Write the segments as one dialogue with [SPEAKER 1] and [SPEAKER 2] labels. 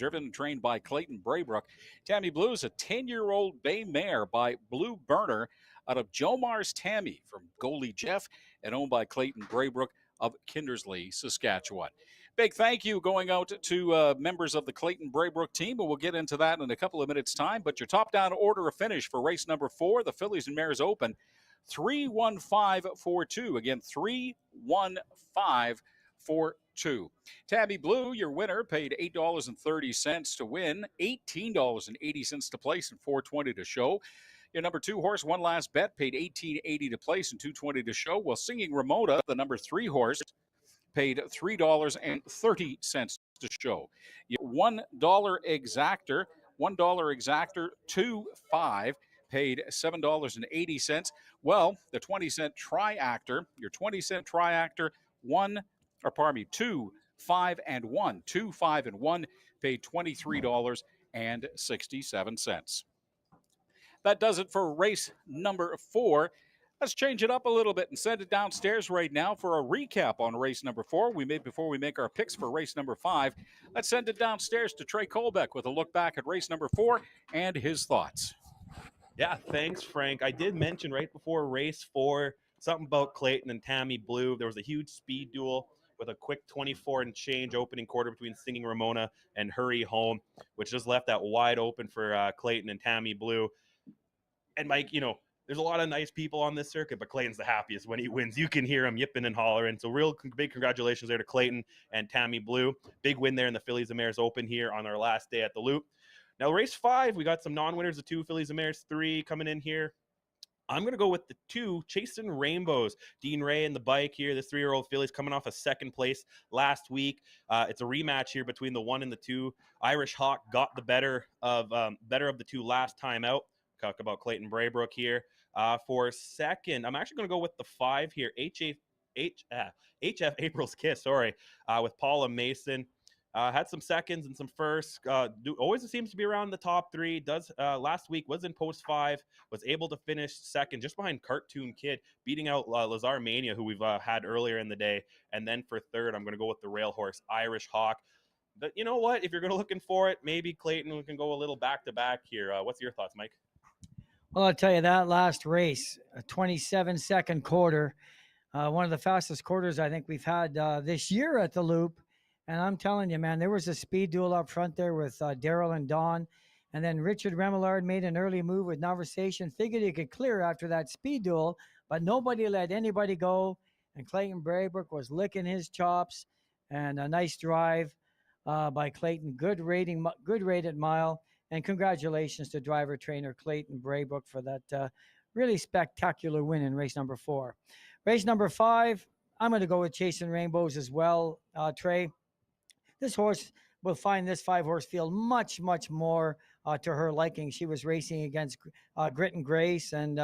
[SPEAKER 1] driven and trained by Clayton Braybrook. Tammy Blue is a 10-year-old bay mare by Blue Burner out of Jomar's Tammy from goalie Jeff and owned by Clayton Braybrook of Kindersley, Saskatchewan. Big thank you going out to members of the Clayton Braybrook team, and we'll get into that in a couple of minutes' time. But your top-down order of finish for race number 4, the Fillies and Mares Open, 3-1-5-4-2. Again, 3-1-5-4-2. Tabby Blue, your winner, paid $8.30 to win, $18.80 to place, and $4.20 to show. Your number 2 horse, One Last Bet, paid $18.80 to place and $2.20 to show. While Singing Ramona, the number 3 horse, paid $3.30 to show. Your $1 exactor, $1 exactor, 2-5, paid $7.80. Well, the 20-cent triactor, your 20-cent triactor, 2, 5, and 1, 2, 5, and 1, paid $23.67. That does it for race number 4. Let's change it up a little bit and send it downstairs right now for a recap on race number 4. Before we make our picks for race number 5. Let's send it downstairs to Trey Colbeck with a look back at race number 4 and his thoughts.
[SPEAKER 2] Yeah, thanks, Frank. I did mention right before race 4 something about Clayton and Tammy Blue. There was a huge speed duel with a quick 24 and change opening quarter between Singing Ramona and Hurry Home, which just left that wide open for Clayton and Tammy Blue. And Mike, there's a lot of nice people on this circuit, but Clayton's the happiest when he wins. You can hear him yipping and hollering. So real big congratulations there to Clayton and Tammy Blue. Big win there in the Fillies and Mares Open here on our last day at the Loop. Now, race 5, we got some non-winners of 2, Fillies and Mares 3 coming in here. I'm going to go with the 2, Chasing Rainbows. Dean Ray and the bike here. This 3-year-old filly's coming off a second place last week. It's a rematch here between the 1 and the 2. Irish Hawk got the better of the 2 last time out. Talk about Clayton Braybrook here. For second, I'm actually going to go with the 5 here, HF April's Kiss, with Paula Mason. Had some seconds and some firsts. Always seems to be around the top 3. Last week was in post 5. Was able to finish second just behind Cartoon Kid, beating out Lazar Mania, who we've had earlier in the day. And then for third, I'm going to go with the rail horse Irish Hawk. But you know what? If you're looking for it, maybe Clayton can go a little back to back here. What's your thoughts, Mike?
[SPEAKER 3] Well, I'll tell you, that last race, a 27-second quarter, one of the fastest quarters I think we've had this year at the Loop. And I'm telling you, man, there was a speed duel up front there with Daryl and Don. And then Richard Remillard made an early move with Conversation. Figured he could clear after that speed duel, but nobody let anybody go. And Clayton Braybrook was licking his chops. And a nice drive by Clayton. Good rated mile. And congratulations to driver trainer Clayton Braybrook for that really spectacular win in race number 4. Race number 5, I'm going to go with Chasing Rainbows as well, Trey. This horse will find this 5-horse field much, much more to her liking. She was racing against Grit and Grace and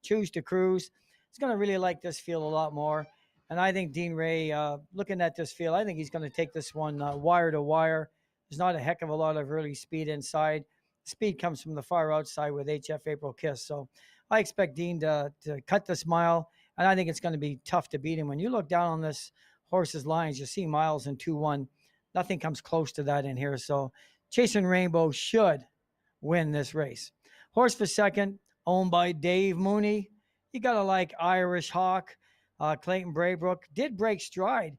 [SPEAKER 3] Choose to Cruise. It's going to really like this field a lot more. And I think Dean Ray, looking at this field, I think he's going to take this one wire to wire. There's not a heck of a lot of early speed inside. Speed comes from the far outside with HF April Kiss. So I expect Dean to cut this mile, and I think it's going to be tough to beat him. When you look down on this horse's lines, you see miles in 2-1. Nothing comes close to that in here. So Chasing Rainbow should win this race. Horse for second, owned by Dave Mooney. You got to like Irish Hawk. Clayton Braybrook did break stride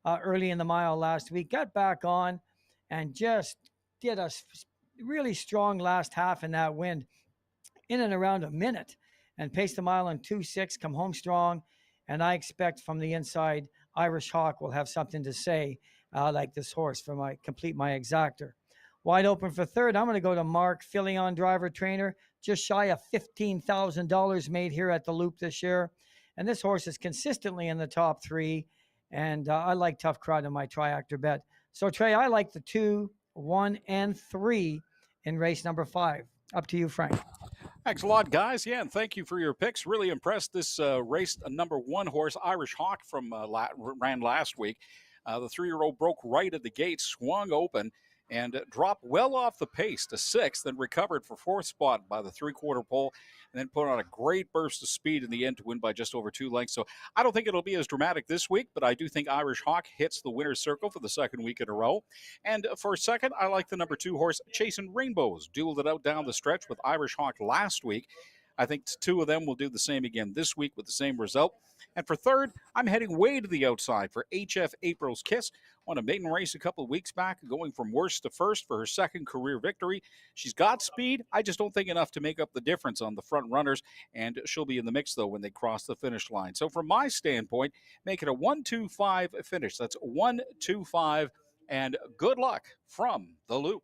[SPEAKER 3] early in the mile last week. Got back on and just did a really strong last half in that wind, in and around a minute, and paced the mile in 2:6, come home strong. And I expect from the inside, Irish Hawk will have something to say like this horse for complete my exactor. Wide open for third, I'm going to go to Mark Filion, driver trainer, just shy of $15,000 made here at the Loop this year. And this horse is consistently in the top 3. And I like Tough Crowd in my triactor bet. So, Trey, I like the 2, 1, and 3 in race number 5. Up to you, Frank.
[SPEAKER 1] Thanks a lot, guys. Yeah, and thank you for your picks. Really impressed. This race number 1 horse, Irish Hawk, ran last week. The 3-year-old broke right at the gate, swung open, and dropped well off the pace to sixth, then recovered for fourth spot by the three-quarter pole, and then put on a great burst of speed in the end to win by just over 2 lengths. So I don't think it'll be as dramatic this week, but I do think Irish Hawk hits the winner's circle for the second week in a row. And for second, I like the number 2 horse, Chasing Rainbows. Dueled it out down the stretch with Irish Hawk last week. I think two of them will do the same again this week with the same result. And for third, I'm heading way to the outside for HF April's Kiss. Won a maiden race a couple of weeks back, going from worst to first for her second career victory. She's got speed. I just don't think enough to make up the difference on the front runners, and she'll be in the mix, though, when they cross the finish line. So from my standpoint, make it a 1-2-5 finish. That's 1-2-5, and good luck from the Loop.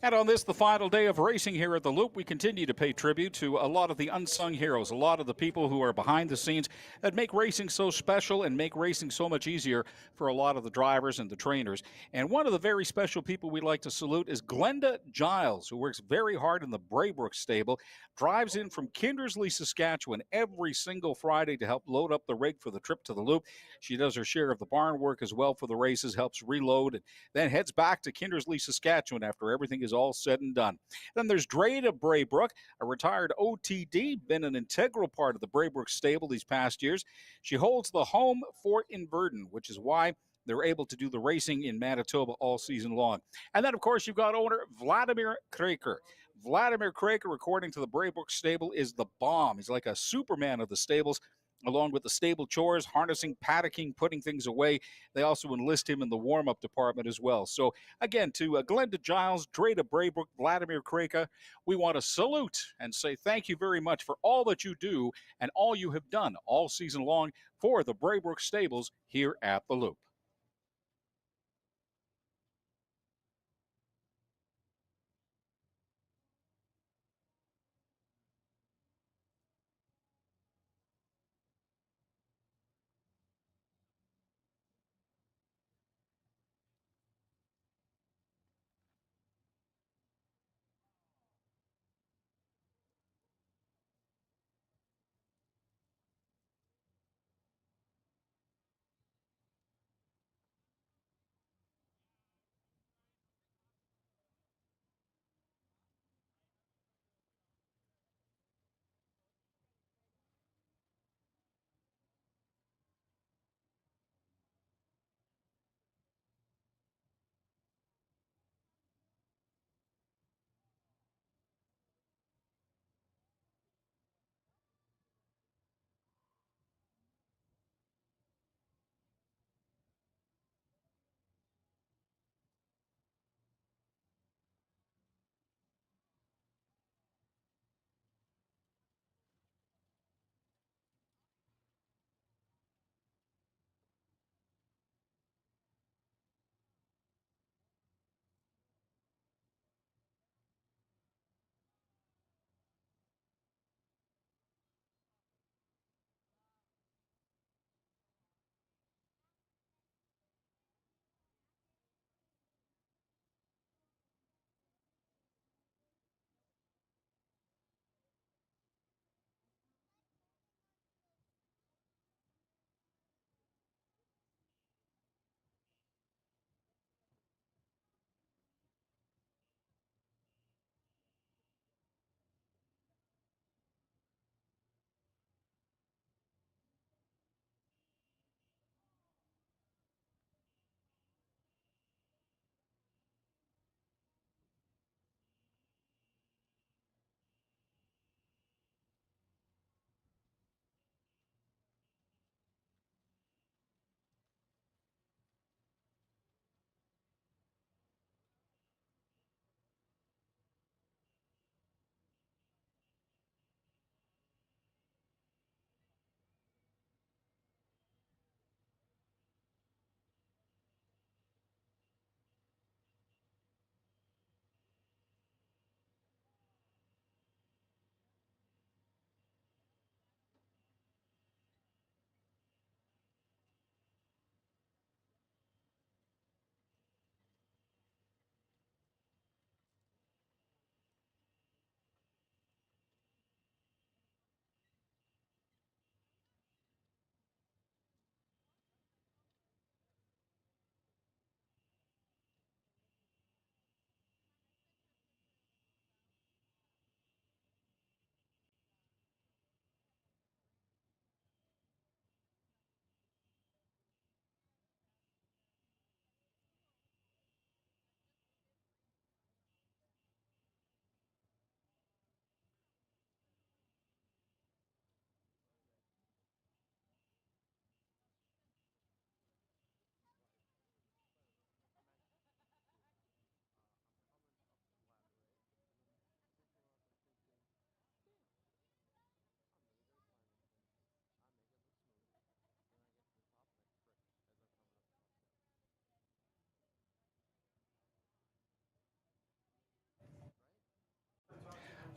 [SPEAKER 1] And on this, the final day of racing here at the Loop, we continue to pay tribute to a lot of the unsung heroes, a lot of the people who are behind the scenes that make racing so special and make racing so much easier for a lot of the drivers and the trainers. And one of the very special people we'd like to salute is Glenda Giles, who works very hard in the Braybrook stable, drives in from Kindersley, Saskatchewan every single Friday to help load up the rig for the trip to the Loop. She does her share of the barn work as well for the races, helps reload, and then heads back to Kindersley, Saskatchewan after everything is all said and done. Then there's Dreda Braybrook, a retired OTD, been an integral part of the Braybrook stable these past years. She holds the home fort in Burden, which is why they're able to do the racing in Manitoba all season long. And then, of course, you've got owner Vladimir Kraker. Vladimir Kraker, according to the Braybrook stable, is the bomb. He's like a Superman of the stables, along with the stable chores, harnessing, paddocking, putting things away. They also enlist him in the warm-up department as well. So, again, to Glenda Giles, Dreda Braybrook, Vladimir Kraker, we want to salute and say thank you very much for all that you do and all you have done all season long for the Braybrook stables here at the Loop.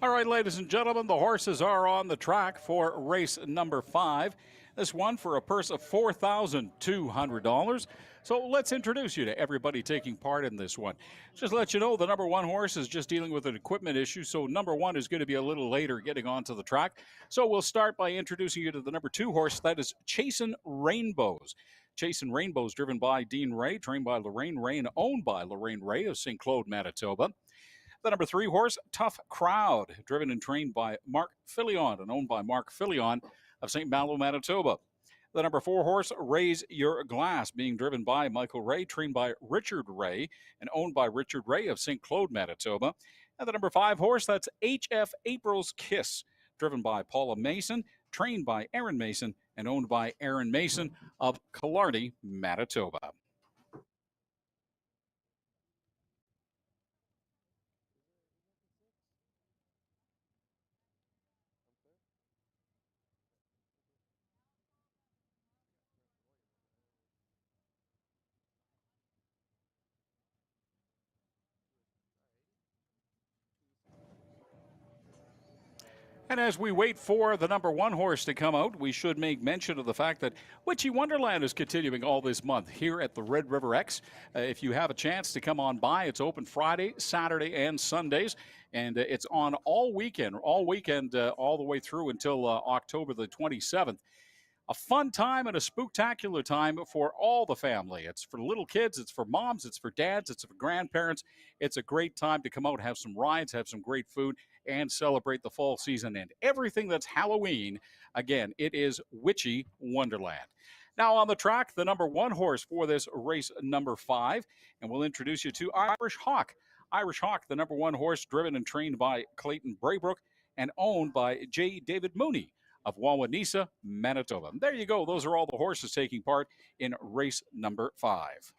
[SPEAKER 1] All right, ladies and gentlemen, the horses are on the track for race number 5. This one for a purse of $4,200. So let's introduce you to everybody taking part in this one. Just to let you know, the number 1 horse is just dealing with an equipment issue, so number 1 is going to be a little later getting onto the track. So we'll start by introducing you to the number 2 horse, that is Chasin' Rainbows. Chasin' Rainbows, driven by Dean Ray, trained by Lorraine Ray, and owned by Lorraine Ray of St. Claude, Manitoba. The number 3 horse, Tough Crowd, driven and trained by Mark Filion and owned by Mark Filion of St. Malo, Manitoba. The number 4 horse, Raise Your Glass, being driven by Michael Ray, trained by Richard Ray and owned by Richard Ray of St. Claude, Manitoba. And the number 5 horse, that's HF April's Kiss, driven by Paula Mason, trained by Aaron Mason and owned by Aaron Mason of Killarney, Manitoba. And as we wait for the number 1 horse to come out, we should make mention of the fact that Witchy Wonderland is continuing all this month here at the Red River X. If you have a chance to come on by, it's open Friday, Saturday, and Sundays. And it's on all weekend, all the way through until October the 27th. A fun time and a spooktacular time for all the family. It's for little kids, it's for moms, it's for dads, it's for grandparents. It's a great time to come out, have some rides, have some great food, and celebrate the fall season and everything that's Halloween. Again, it is Witchy Wonderland. Now on the track, the number 1 horse for this race number 5, and we'll introduce you to Irish Hawk. Irish Hawk, the number 1 horse, driven and trained by Clayton Braybrook and owned by J. David Mooney of Wawanesa, Manitoba. There you go. Those are all the horses taking part in race number 5.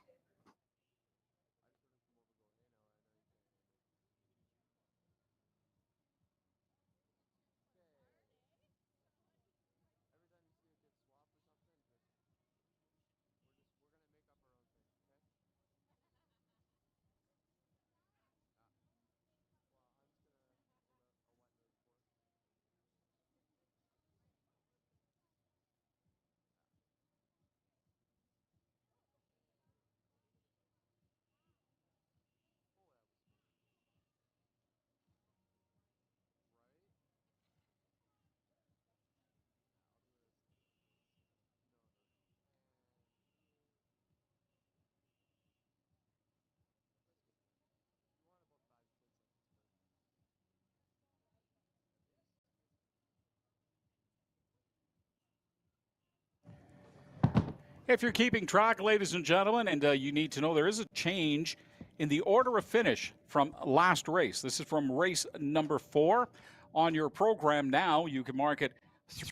[SPEAKER 1] If you're keeping track, ladies and gentlemen, and you need to know there is a change in the order of finish from last race. This is from race number 4. On your program now, you can mark it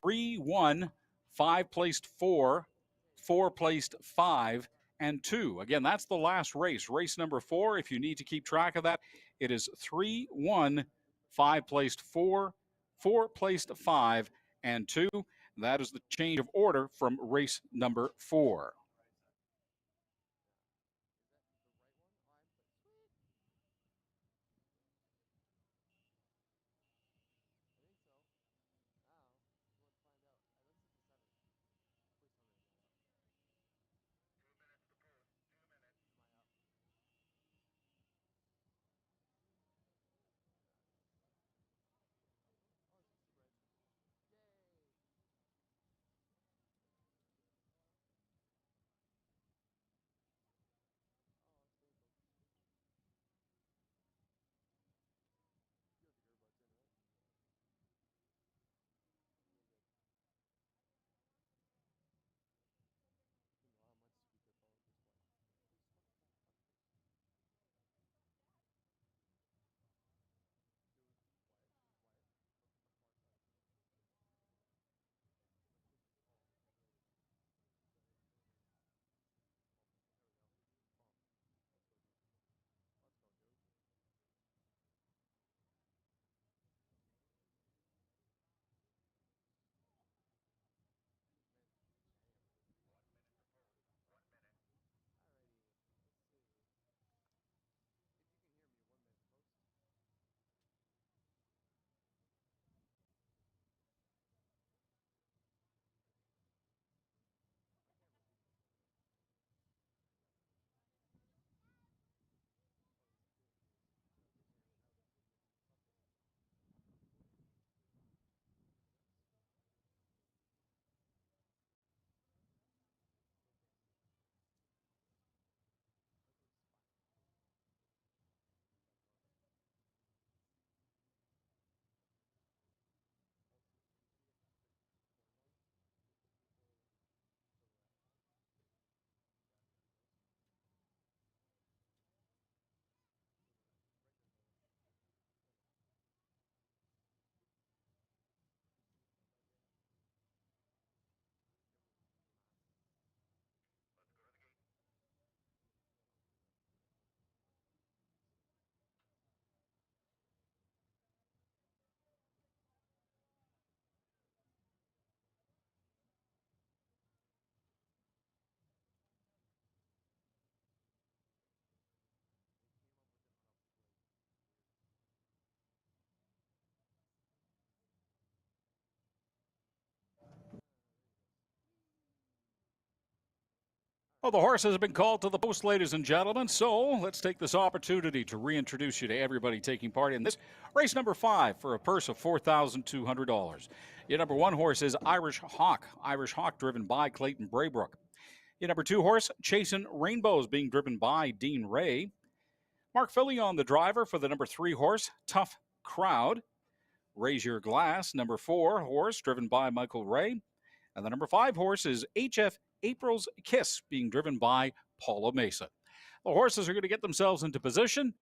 [SPEAKER 1] 3-1, 5 placed 4, 4 placed 5, and 2. Again, that's the last race. Race number 4, if you need to keep track of that, it is 3-1, 5 placed 4, 4 placed 5, and 2. That is the change of order from race number 4. Well, the horses have been called to the post, ladies and gentlemen, so let's take this opportunity to reintroduce you to everybody taking part in this race number 5 for a purse of $4,200. Your number 1 horse is Irish Hawk. Irish Hawk driven by Clayton Braybrook. Your number 2 horse, Chasin' Rainbows, being driven by Dean Ray. Mark Fillion, the driver for the number 3 horse, Tough Crowd. Raise Your Glass, number 4 horse, driven by Michael Ray. And the number 5 horse is HF April's Kiss, being driven by Paula Mesa. The horses are going to get themselves into position.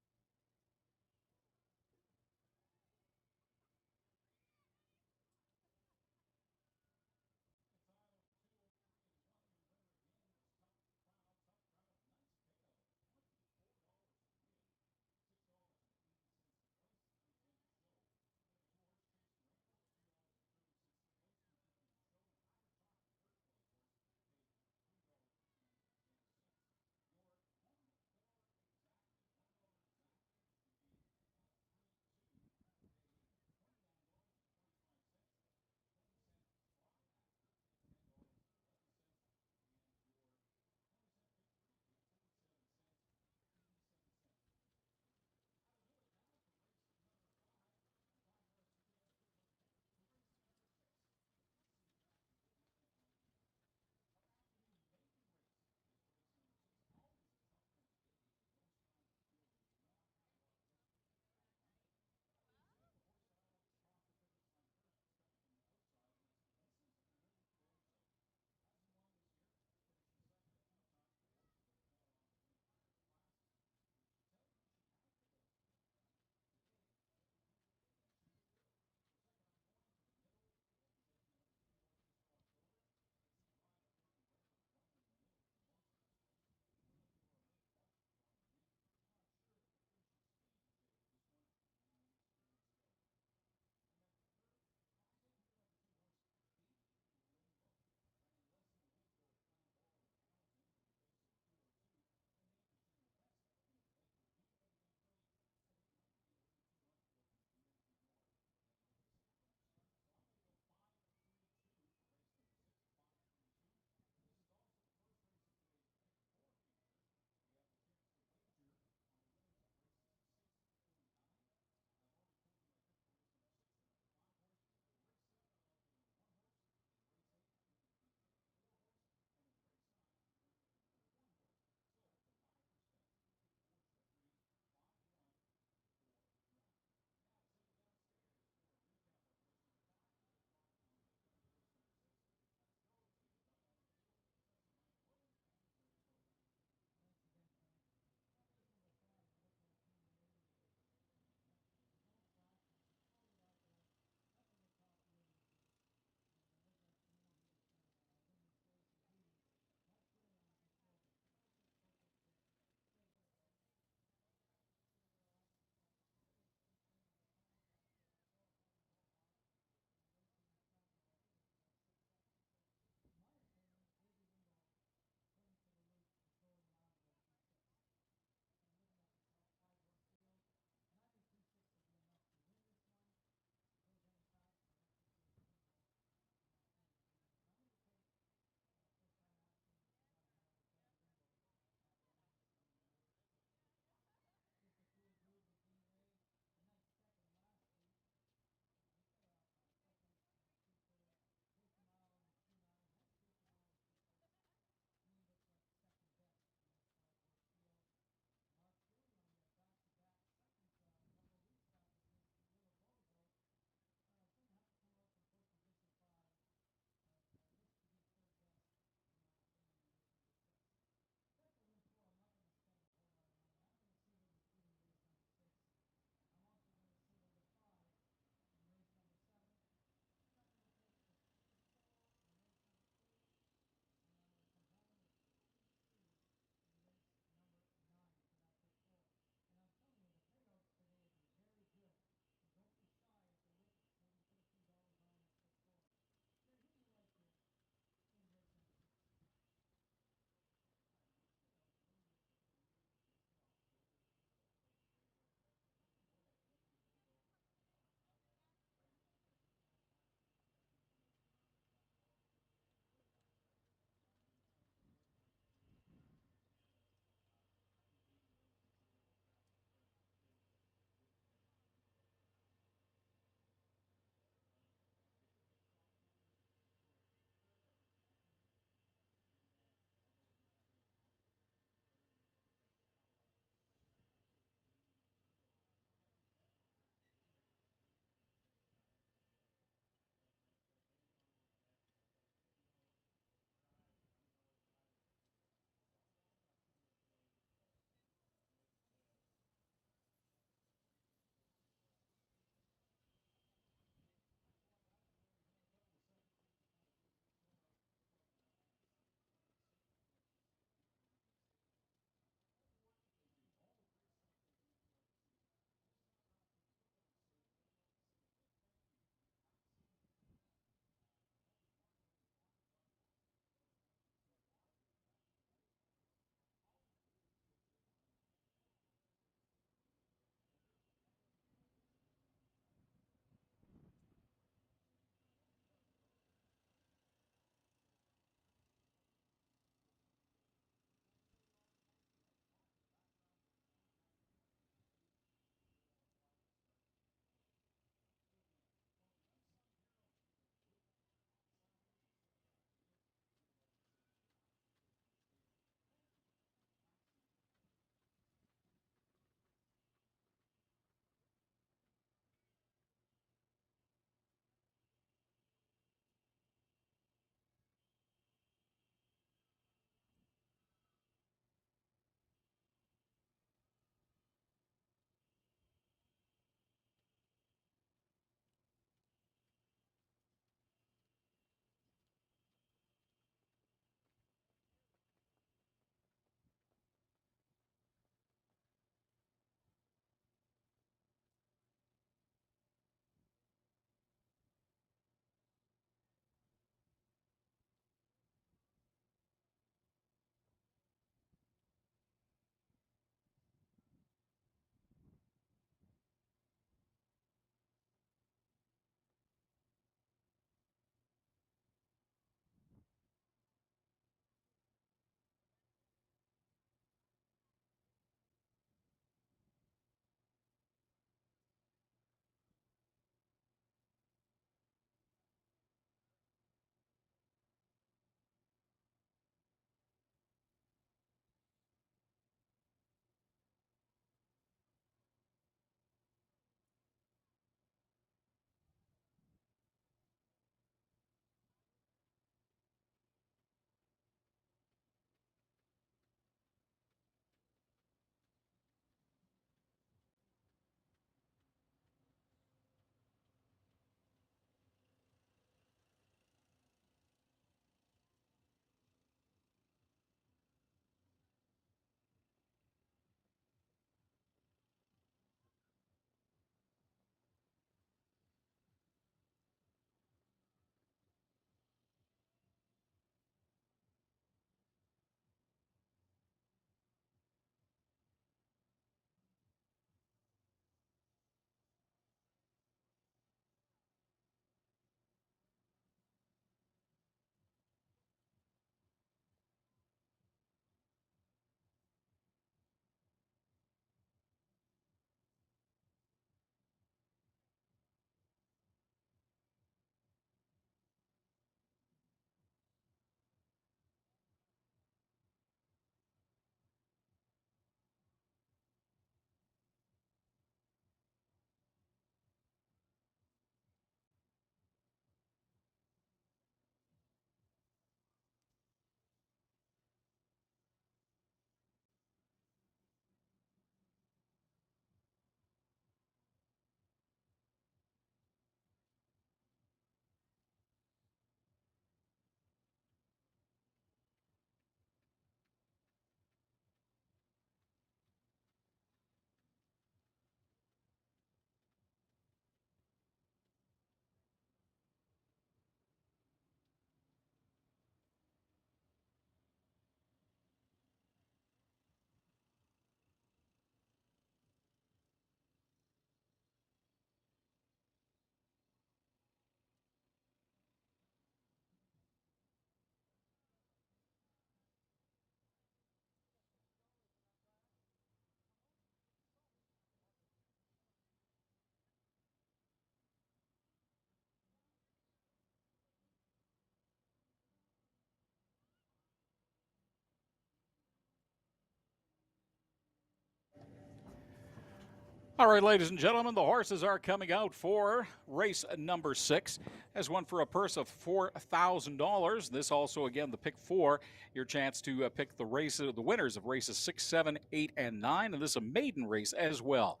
[SPEAKER 1] All right, ladies and gentlemen, the horses are coming out for race number 6. As one for a purse of $4,000. This also, again, the pick 4, your chance to pick the winners of races 6, 7, 8, and 9. And this is a maiden race as well.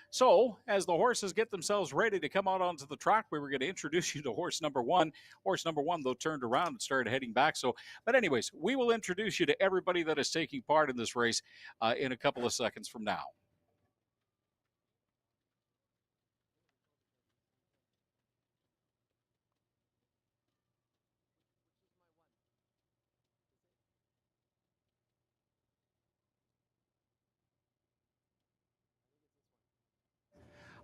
[SPEAKER 1] So, as the horses get themselves ready to come out onto the track, we were going to introduce you to horse number 1. Horse number 1, though, turned around and started heading back. So, but anyways, we will introduce you to everybody that is taking part in this race in a couple of seconds from now.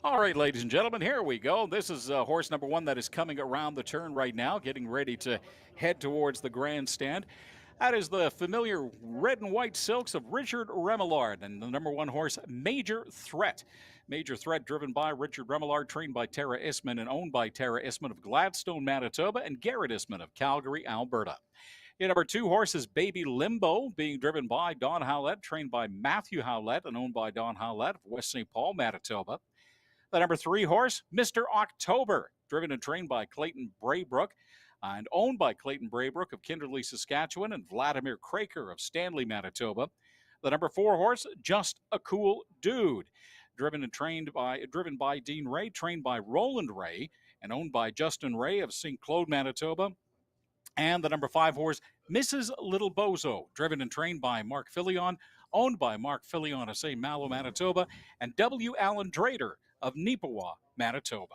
[SPEAKER 1] All right, ladies and gentlemen, here we go. This is horse number 1 that is coming around the turn right now, getting ready to head towards the grandstand. That is the familiar red and white silks of Richard Remillard and the number 1 horse, Major Threat. Major Threat, driven by Richard Remillard, trained by Tara Isman and owned by Tara Isman of Gladstone, Manitoba, and Garrett Isman of Calgary, Alberta. Your number 2 horse is Baby Limbo, being driven by Don Howlett, trained by Matthew Howlett and owned by Don Howlett of West St. Paul, Manitoba. The number 3 horse, Mr. October, driven and trained by Clayton Braybrook and owned by Clayton Braybrook of Kinderley, Saskatchewan, and Vladimir Kraker of Stanley, Manitoba. The number 4 horse, Just a Cool Dude, driven by Dean Ray, trained by Roland Ray, and owned by Justin Ray of St. Claude, Manitoba. And the number 5 horse, Mrs. Little Bozo, driven and trained by Mark Filion, owned by Mark Filion of St. Malo, Manitoba, and W. Allen Drader of Neepawa, Manitoba.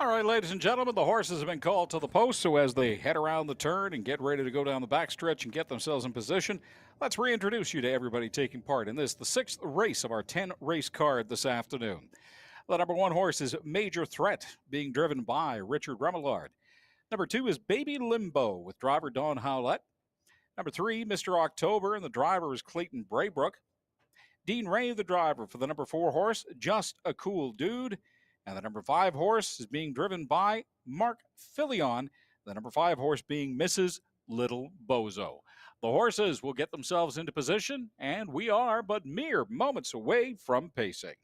[SPEAKER 1] All right, ladies and gentlemen, the horses have been called to the post, so as they head around the turn and get ready to go down the backstretch and get themselves in position, let's reintroduce you to everybody taking part in this, the 6th race of our 10-race card this afternoon. The number 1 horse is Major Threat, being driven by Richard Remillard. Number 2 is Baby Limbo with driver Don Howlett. Number 3, Mr. October, and the driver is Clayton Braybrook. Dean Ray, the driver for the number 4 horse, Just a Cool Dude. And the number 5 horse is being driven by Mark Filion, the number 5 horse being Mrs. Little Bozo. The horses will get themselves into position, and we are but mere moments away from pacing.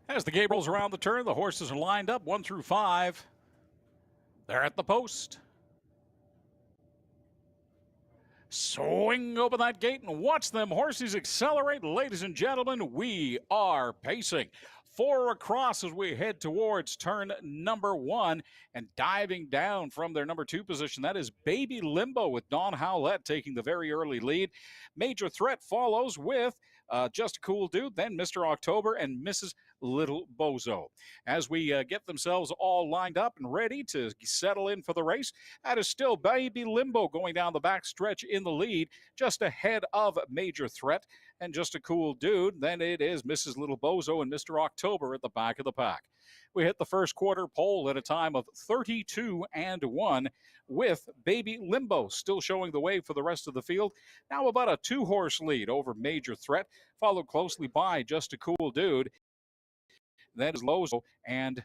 [SPEAKER 1] As the gate rolls around the turn, the horses are lined up 1 through 5. They're at the post. Swing open that gate and watch them horses accelerate. Ladies and gentlemen, we are pacing. 4 across as we head towards turn number 1 and diving down from their number 2 position. That is Baby Limbo with Don Howlett taking the very early lead. Major Threat follows with Just a Cool Dude, then Mr. October and Mrs. Little Bozo. As we get themselves all lined up and ready to settle in for the race, that is still Baby Limbo going down the back stretch in the lead, just ahead of Major Threat and Just a Cool Dude. Then it is Mrs. Little Bozo and Mr. October at the back of the pack. We hit the first quarter pole at a time of 32-1 with Baby Limbo still showing the way for the rest of the field. Now about a 2-horse lead over Major Threat, followed closely by Just a Cool Dude. That is Lozo and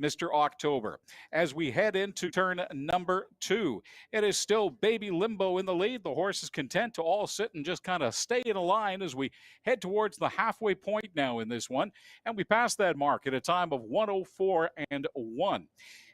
[SPEAKER 1] Mr. October. As we head into turn number 2, it is still Baby Limbo in the lead. The horse is content to all sit and just kind of stay in a line as we head towards the halfway point now in this one. And we pass that mark at a time of 1:04.1.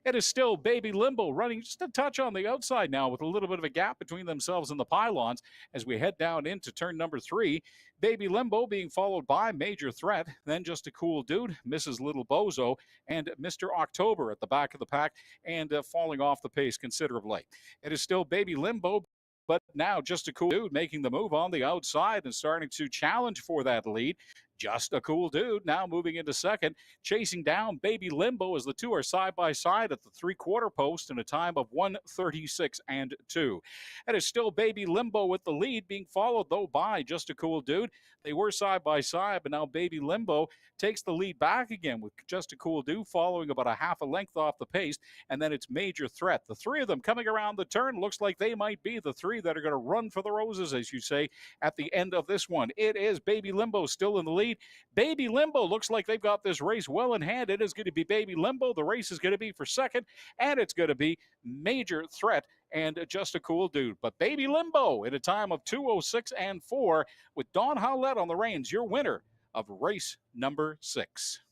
[SPEAKER 1] It is still Baby Limbo running just a touch on the outside now with a little bit of a gap between themselves and the pylons as we head down into turn number 3. Baby Limbo being followed by Major Threat, then Just a Cool Dude, Mrs. Little Bozo, and Mr. October at the back of the pack and falling off the pace considerably. It is still Baby Limbo, but now Just a Cool Dude making the move on the outside and starting to challenge for that lead. Just a Cool Dude now moving into second, chasing down Baby Limbo as the two are side by side at the 3/4 post in a time of 1:36.2. It is still Baby Limbo with the lead, being followed though by Just a Cool Dude. They were side by side, but now Baby Limbo takes the lead back again with Just a Cool Dude following about a half a length off the pace, and then it's Major Threat. The three of them coming around the turn looks like they might be the three that are going to run for the roses, as you say, at the end of this one. It is Baby Limbo still in the lead. Baby Limbo looks like they've got this race well in hand. It is going to be Baby Limbo. The race is going to be for second, and it's going to be Major Threat and Just a Cool Dude. But Baby Limbo at a time of 2:06.4 with Don Howlett on the reins, your winner of race number 6.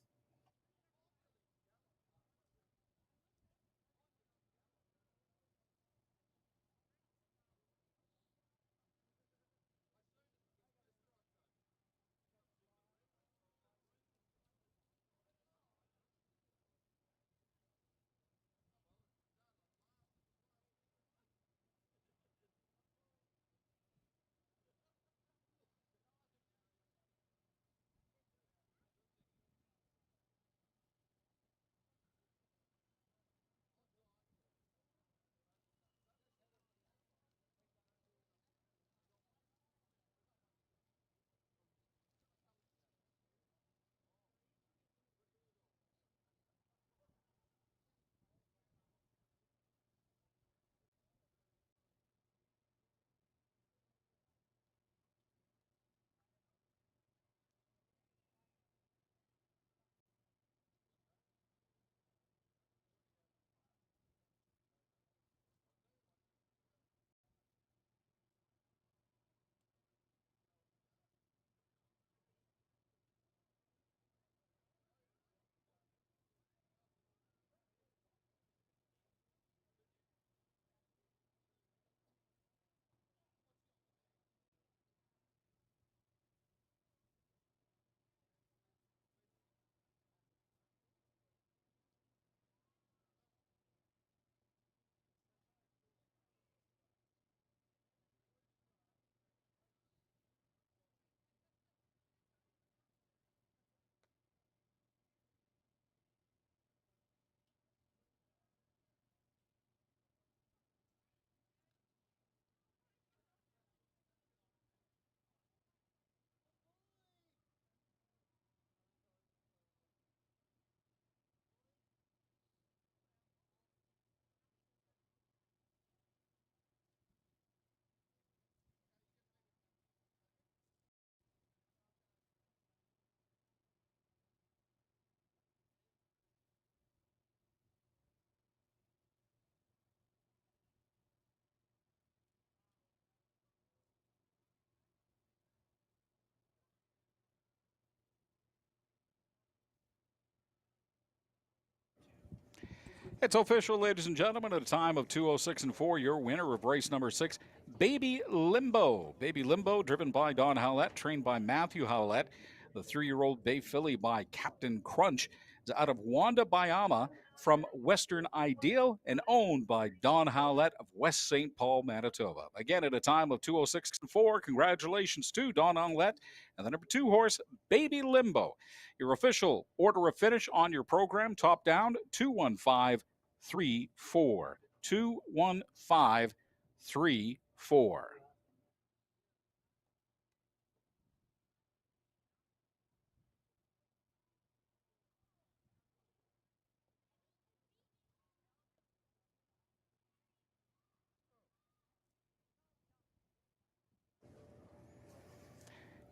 [SPEAKER 1] It's official, ladies and gentlemen, at a time of 2:06 and 4, your winner of race number 6, Baby Limbo. Baby Limbo, driven by Don Howlett, trained by Matthew Howlett. The 3-year-old bay filly by Captain Crunch is out of Wanda Bayama from Western Ideal and owned by Don Howlett of West St. Paul, Manitoba. Again, at a time of 2:06 and 4, congratulations to Don Howlett and the number 2 horse, Baby Limbo. Your official order of finish on your program, top down, 21534. 21534.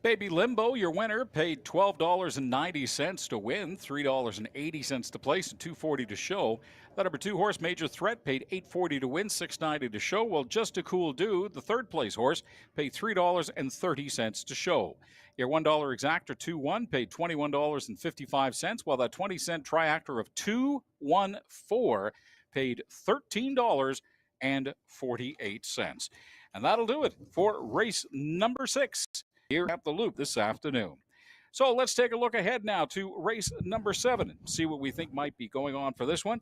[SPEAKER 1] Baby Limbo, your winner, paid $12.90 to win, $3.80 to place, and $2.40 to show. The number 2 horse, Major Threat, paid $8.40 to win, $6.90 to show. Well, Just a Cool Dude, the 3rd place horse, paid $3.30 to show. Your $1 exactor 2-1 paid $21.55, while that 20-cent triactor of 2-1-4 paid $13.48. And that'll do it for race number 6 here at the Loop this afternoon. So let's take a look ahead now to race number 7 and see what we think might be going on for this one.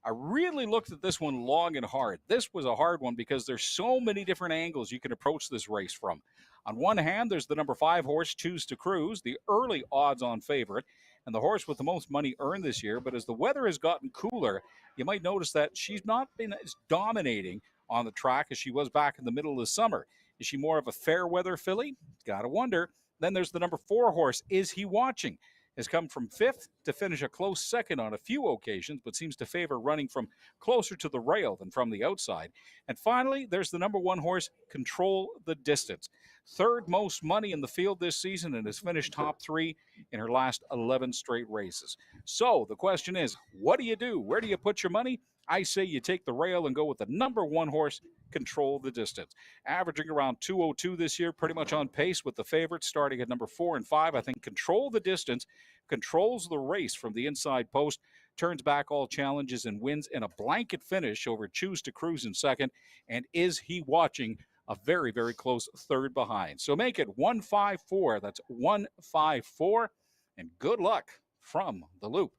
[SPEAKER 1] I really looked at this one long and hard. This was a hard one because there's so many different angles you can approach this race from. On one hand, there's the number 5 horse, Choose to Cruise, the early odds-on favorite, and the horse with the most money earned this year. But as the weather has gotten cooler, you might notice that she's not been as dominating on the track as she was back in the middle of the summer. Is she more of a fair weather filly? Gotta wonder. Then there's the number 4 horse, Is He Watching? Has come from 5th to finish a close 2nd on a few occasions, but seems to favor running from closer to the rail than from the outside. And finally, there's the number 1 horse, Control the Distance. 3rd most money in the field this season and has finished top 3 in her last 11 straight races. So the question is, what do you do? Where do you put your money? I say you take the rail and go with the number 1 horse, Control the Distance. Averaging around 202 this year, pretty much on pace with the favorites starting at number 4 and 5. I think Control the Distance controls the race from the inside post, turns back all challenges and wins in a blanket finish over Choose to Cruise in 2nd. And Is He Watching? A very, very close 3rd behind. So make it 154. That's 154. And good luck from the Loop.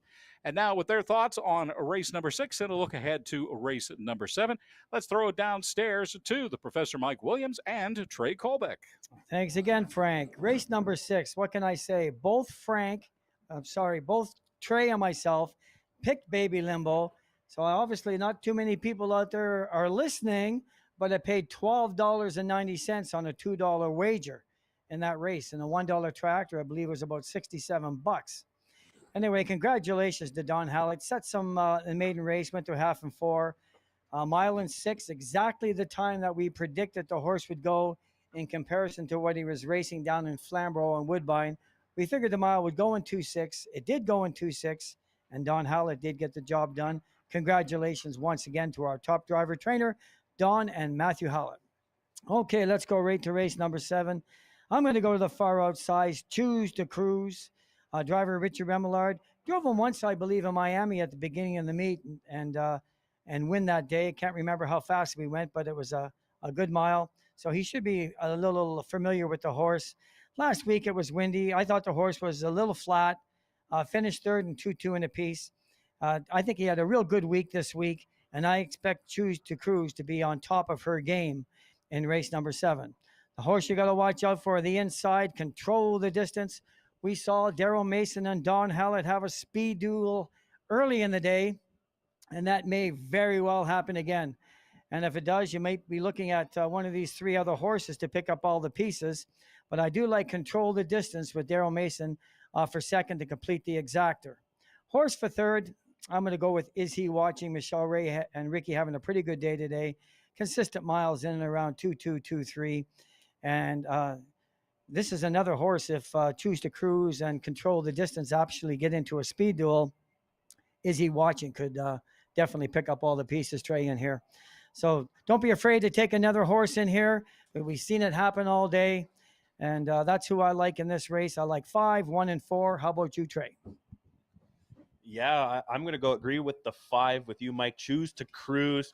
[SPEAKER 1] And now with their thoughts on race number 6 and a look ahead to race number 7, let's throw it downstairs to the Professor Mike Williams and Trey Colbeck.
[SPEAKER 3] Thanks again, Frank. Race number 6, what can I say? Both Trey and myself picked Baby Limbo. So obviously not too many people out there are listening, but I paid $12.90 on a $2 wager in that race. And a $1 tractor, I believe, was about $67. Anyway, congratulations to Don Howlett. Set some the maiden race, went to half and 4. Mile and 6, exactly the time that we predicted the horse would go in comparison to what he was racing down in Flamborough and Woodbine. We figured the mile would go in 2:6. It did go in 2:6, and Don Howlett did get the job done. Congratulations once again to our top driver trainer, Don and Matthew Howlett. Okay, let's go right to race number 7. I'm going to go to the far outside, Choose to Cruise. Driver Richard Remillard drove him once, I believe, in Miami at the beginning of the meet and win that day. Can't remember how fast we went, but it was a good mile. So he should be a little familiar with the horse. Last week it was windy. I thought the horse was a little flat. Finished 3rd and 2-2 in a piece. I think he had a real good week this week, and I expect Choose to Cruise to be on top of her game in race number 7. The horse you got to watch out for, the inside, Control the Distance. We saw Daryl Mason and Don Howlett have a speed duel early in the day, and that may very well happen again. And if it does, you might be looking at one of these 3 other horses to pick up all the pieces. But I do like Control the Distance with Daryl Mason for 2nd to complete the exactor. Horse for 3rd, I'm going to go with Is He Watching? Michelle Ray and Ricky having a pretty good day today. Consistent miles in and around 2.2, 2.3. And this is another horse, if Choose to Cruise and Control the Distance actually get into a speed duel, Is He Watching? Could definitely pick up all the pieces, Trey, in here. So don't be afraid to take another horse in here. We've seen it happen all day. And that's who I like in this race. I like 5, 1, and 4. How about you, Trey?
[SPEAKER 2] Yeah, I'm going to go agree with the 5 with you, Mike. Choose to Cruise.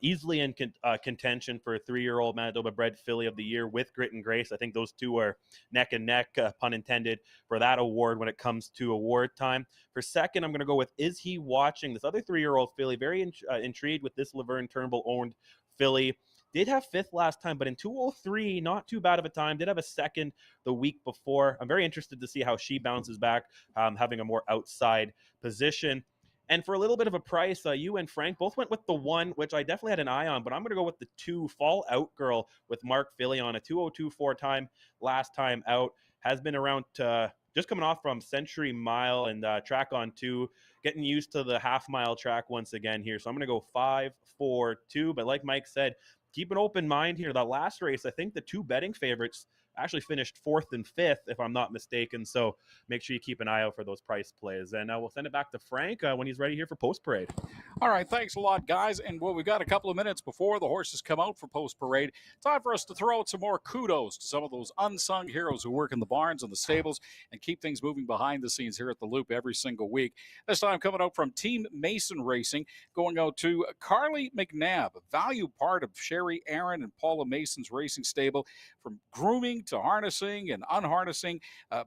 [SPEAKER 2] Easily in contention for 3-year-old Manitoba bred filly of the year with Grit and Grace. I think those two are neck and neck, pun intended, for that award when it comes to award time. For second, I'm going to go with Is He Watching? This other 3-year-old filly, very intrigued with this Laverne Turnbull owned filly. Did have 5th last time, but in 203, not too bad of a time. Did have a second the week before. I'm very interested to see how she bounces back, having a more outside position. And for a little bit of a price, you and Frank both went with the 1, which I definitely had an eye on, but I'm going to go with the 2, Fall Out Girl, with Mark Fillion, a 2:02.4 time last time out. Has been around just coming off from Century Mile and track on 2, getting used to the half-mile track once again here. So I'm going to go 5-4-2. But like Mike said, keep an open mind here. That last race, I think the 2 betting favorites actually finished 4th and 5th, if I'm not mistaken. So make sure you keep an eye out for those price plays. And we'll send it back to Frank when he's ready here for post parade.
[SPEAKER 1] All right, thanks a lot, guys. And well, we've got a couple of minutes before the horses come out for post parade. Time for us to throw out some more kudos to some of those unsung heroes who work in the barns and the stables and keep things moving behind the scenes here at the Loop every single week. This time coming out from Team Mason Racing, going out to Carly McNabb, a value part of Sherry Aaron and Paula Mason's racing stable, from grooming to harnessing and unharnessing,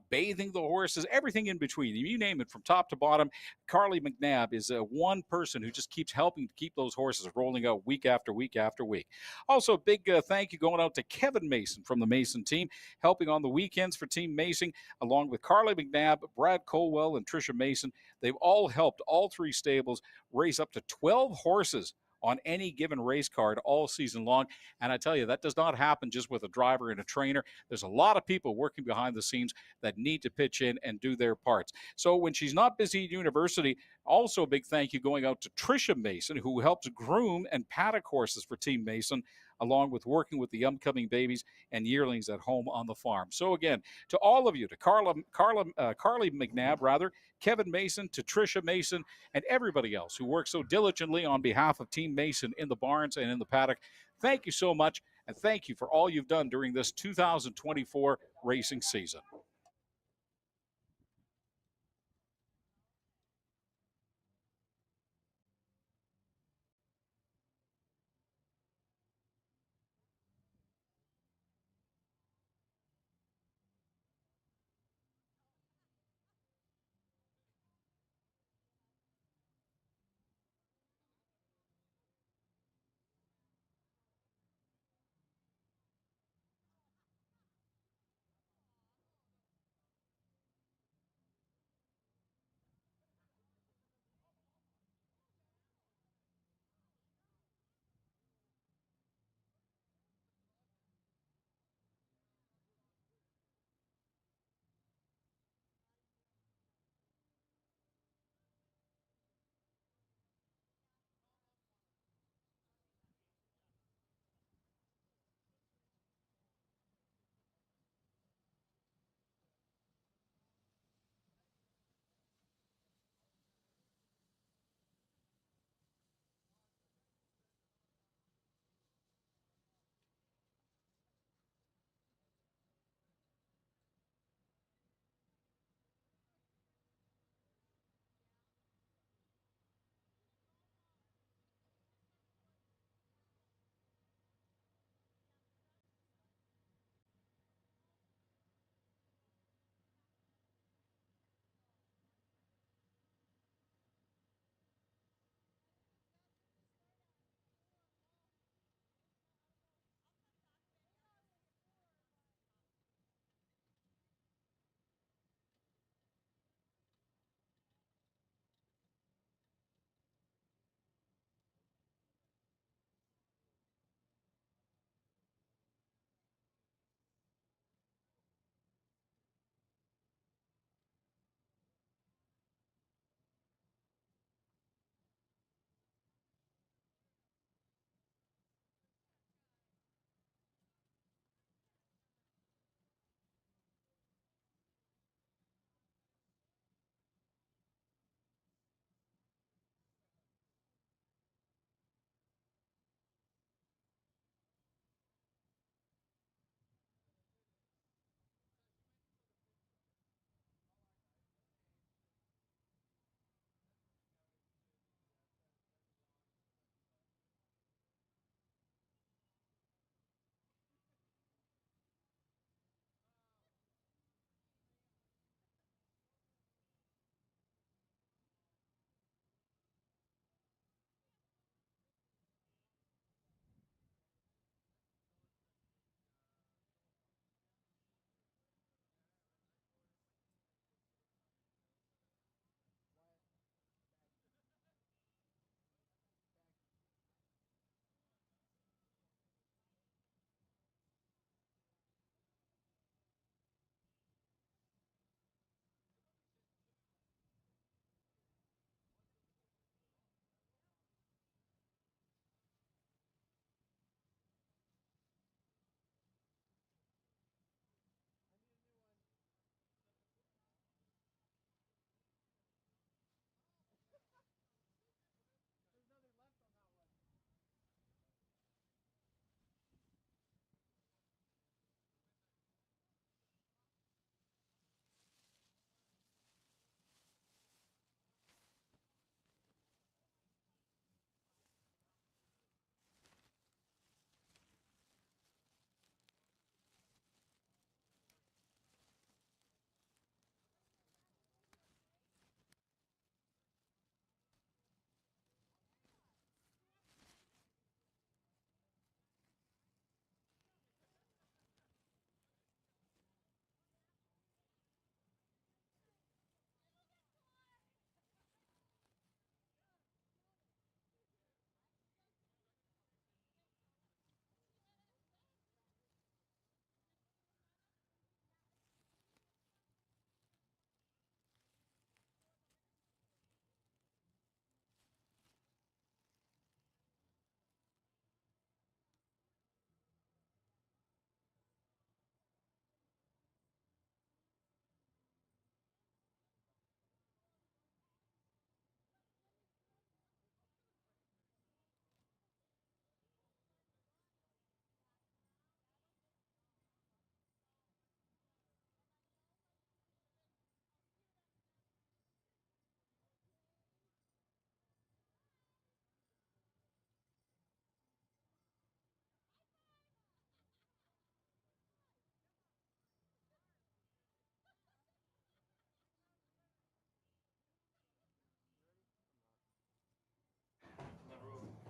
[SPEAKER 1] bathing the horses, everything in between. You name it, from top to bottom. Carly McNabb is one person who just keeps helping to keep those horses rolling out week after week after week. Also, big thank you going out to Kevin Mason from the Mason team, helping on the weekends for Team Mason, along with Carly McNabb, Brad Colwell, and Tricia Mason. They've all helped all 3 stables race up to 12 horses on any given race card all season long. And I tell you, that does not happen just with a driver and a trainer. There's a lot of people working behind the scenes that need to pitch in and do their parts. So when she's not busy at university, also a big thank you going out to Tricia Mason, who helps groom and paddock horses for Team Mason, along with working with the upcoming babies and yearlings at home on the farm. So again, to all of you, to Carly McNabb, rather, Kevin Mason, to Tricia Mason, and everybody else who works so diligently on behalf of Team Mason in the barns and in the paddock, thank you so much, and thank you for all you've done during this 2024 racing season.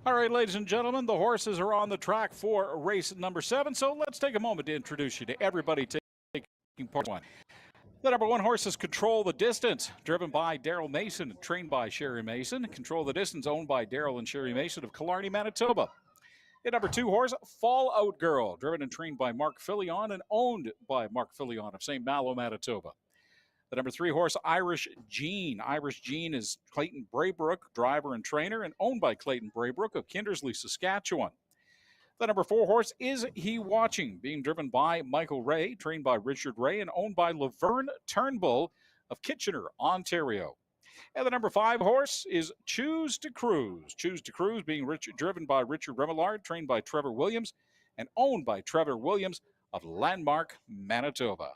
[SPEAKER 1] All right, ladies and gentlemen, the horses are on the track for race number 7. So let's take a moment to introduce you to everybody taking part in one. The number 1 horse is Control the Distance, driven by Daryl Mason, trained by Sherry Mason. Control the Distance, owned by Daryl and Sherry Mason of Killarney, Manitoba. The number 2 horse, Fallout Girl, driven and trained by Mark Filion and owned by Mark Filion of St. Malo, Manitoba. The number 3 horse, Irish Gene. Irish Gene is Clayton Braybrook, driver and trainer, and owned by Clayton Braybrook of Kindersley, Saskatchewan. The number 4 horse, Is He Watching, being driven by Michael Ray, trained by Richard Ray, and owned by Laverne Turnbull of Kitchener, Ontario. And the number 5 horse is Choose to Cruise. Choose to Cruise, being driven by Richard Remillard, trained by Trevor Williams, and owned by Trevor Williams of Landmark, Manitoba.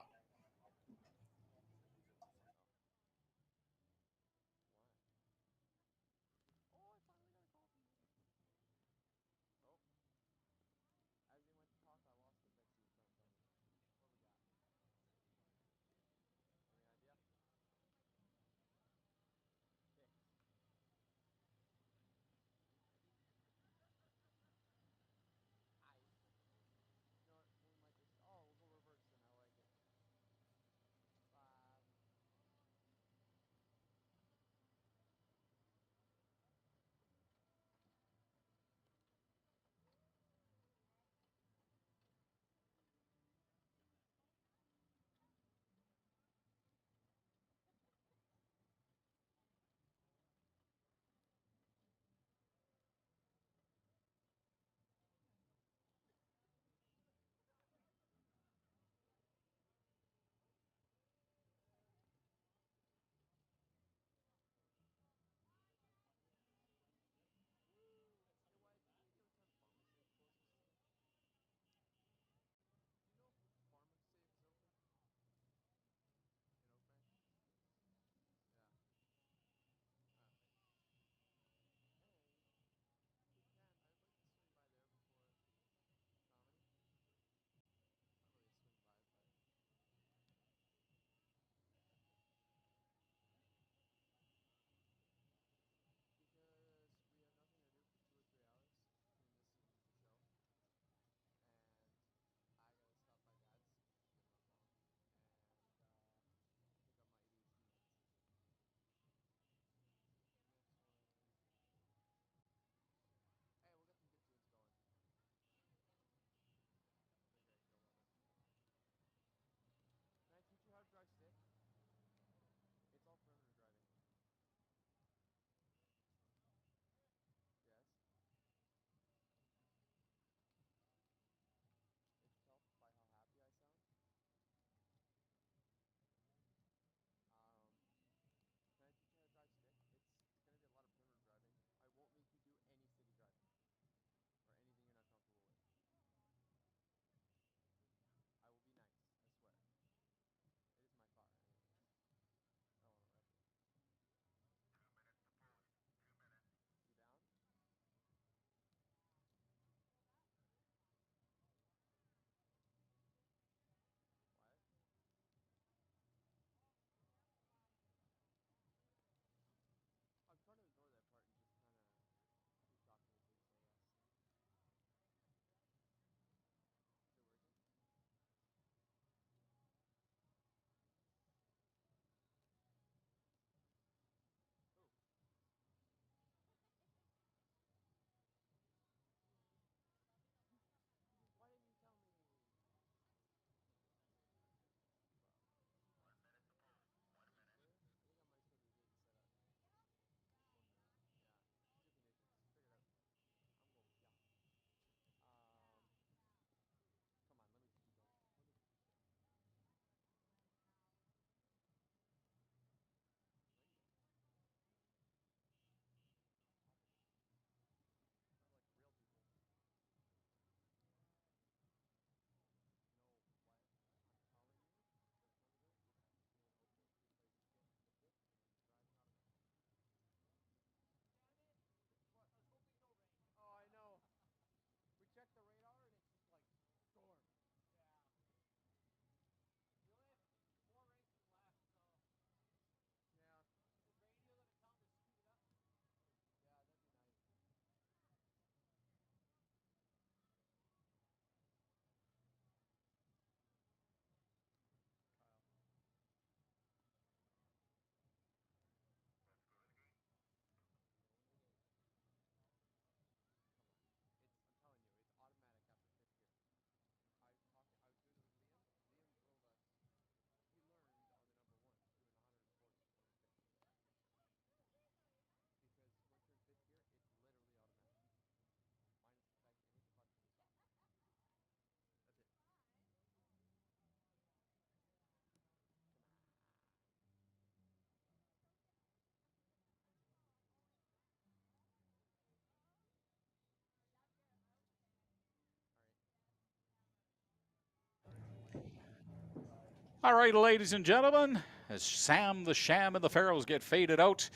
[SPEAKER 1] All right, ladies and gentlemen, as Sam the Sham and the Pharaohs get faded out,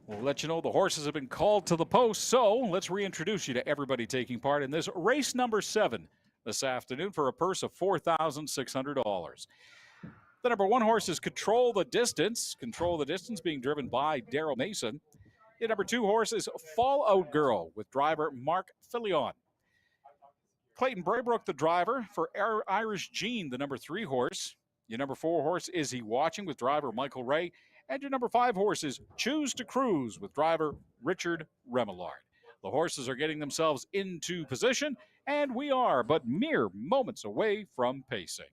[SPEAKER 1] we'll let you know the horses have been called to the post. So let's reintroduce you to everybody taking part in this race number 7 this afternoon for a purse of $4,600. The number 1 horse is Control the Distance. Control the Distance being driven by Daryl Mason. The number 2 horse is Fallout Girl with driver Mark Filion. Clayton Braybrook, the driver for Irish Gene, the number 3 horse. Your number 4 horse is He Watching with driver Michael Ray. And your number 5 horse is Choose to Cruise with driver Richard Remillard. The horses are getting themselves into position, and we are but mere moments away from pacing.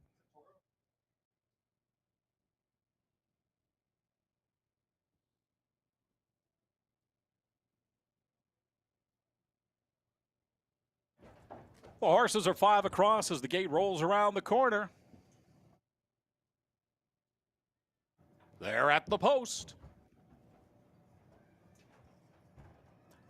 [SPEAKER 1] The horses are 5 across as the gate rolls around the corner. They're at the post.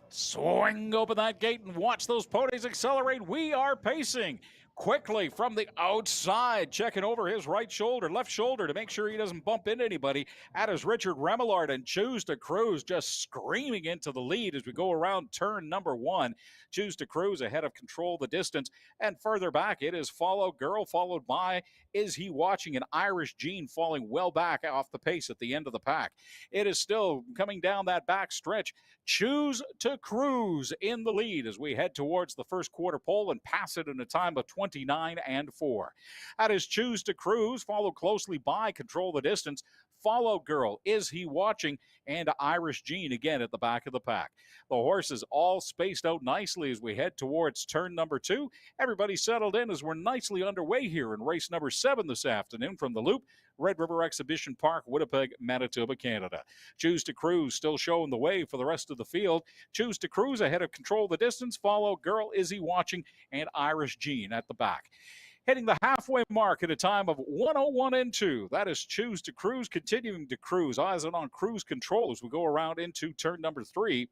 [SPEAKER 1] Swing open that gate and watch those ponies accelerate. We are pacing quickly from the outside, checking over his right shoulder, left shoulder to make sure he doesn't bump into anybody. That is Richard Remillard, and Choose to Cruise just screaming into the lead as we go around turn number 1. Choose to Cruise ahead of Control the Distance, and further back it is Follow Girl, followed by Is He Watching, an Irish Gene falling well back off the pace at the end of the pack. It is still coming down that back stretch. Choose to Cruise in the lead as we head towards the first quarter pole and pass it in a time of 29 and 4. That is Choose to Cruise, followed closely by Control the Distance, Follow Girl, Is He Watching, and Irish Gene again at the back of the pack. The horses all spaced out nicely as we head towards turn number 2. Everybody settled in as we're nicely underway here in race number 7 this afternoon from the Loop, Red River Exhibition Park, Winnipeg, Manitoba, Canada. Choose to Cruise still showing the way for the rest of the field. Choose to Cruise ahead of Control the Distance, Follow Girl, Is He Watching, and Irish Gene at the back. Hitting the halfway mark at a time of 101 and 2. That is Choose to Cruise, continuing to cruise. Eyes on cruise control as we go around into turn number 3.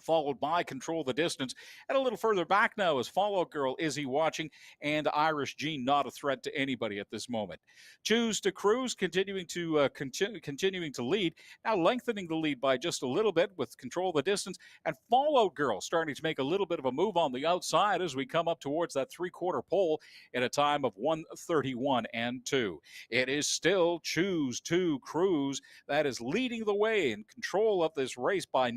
[SPEAKER 1] Followed by Control the Distance. And a little further back now is Follow Girl, Is He Watching, and Irish Gene, not a threat to anybody at this moment. Choose to Cruise, continuing to lead. Now lengthening the lead by just a little bit with Control the Distance. And Follow Girl starting to make a little bit of a move on the outside as we come up towards that three-quarter pole in a time of 1:31 and 2. It is still Choose to Cruise that is leading the way in control of this race by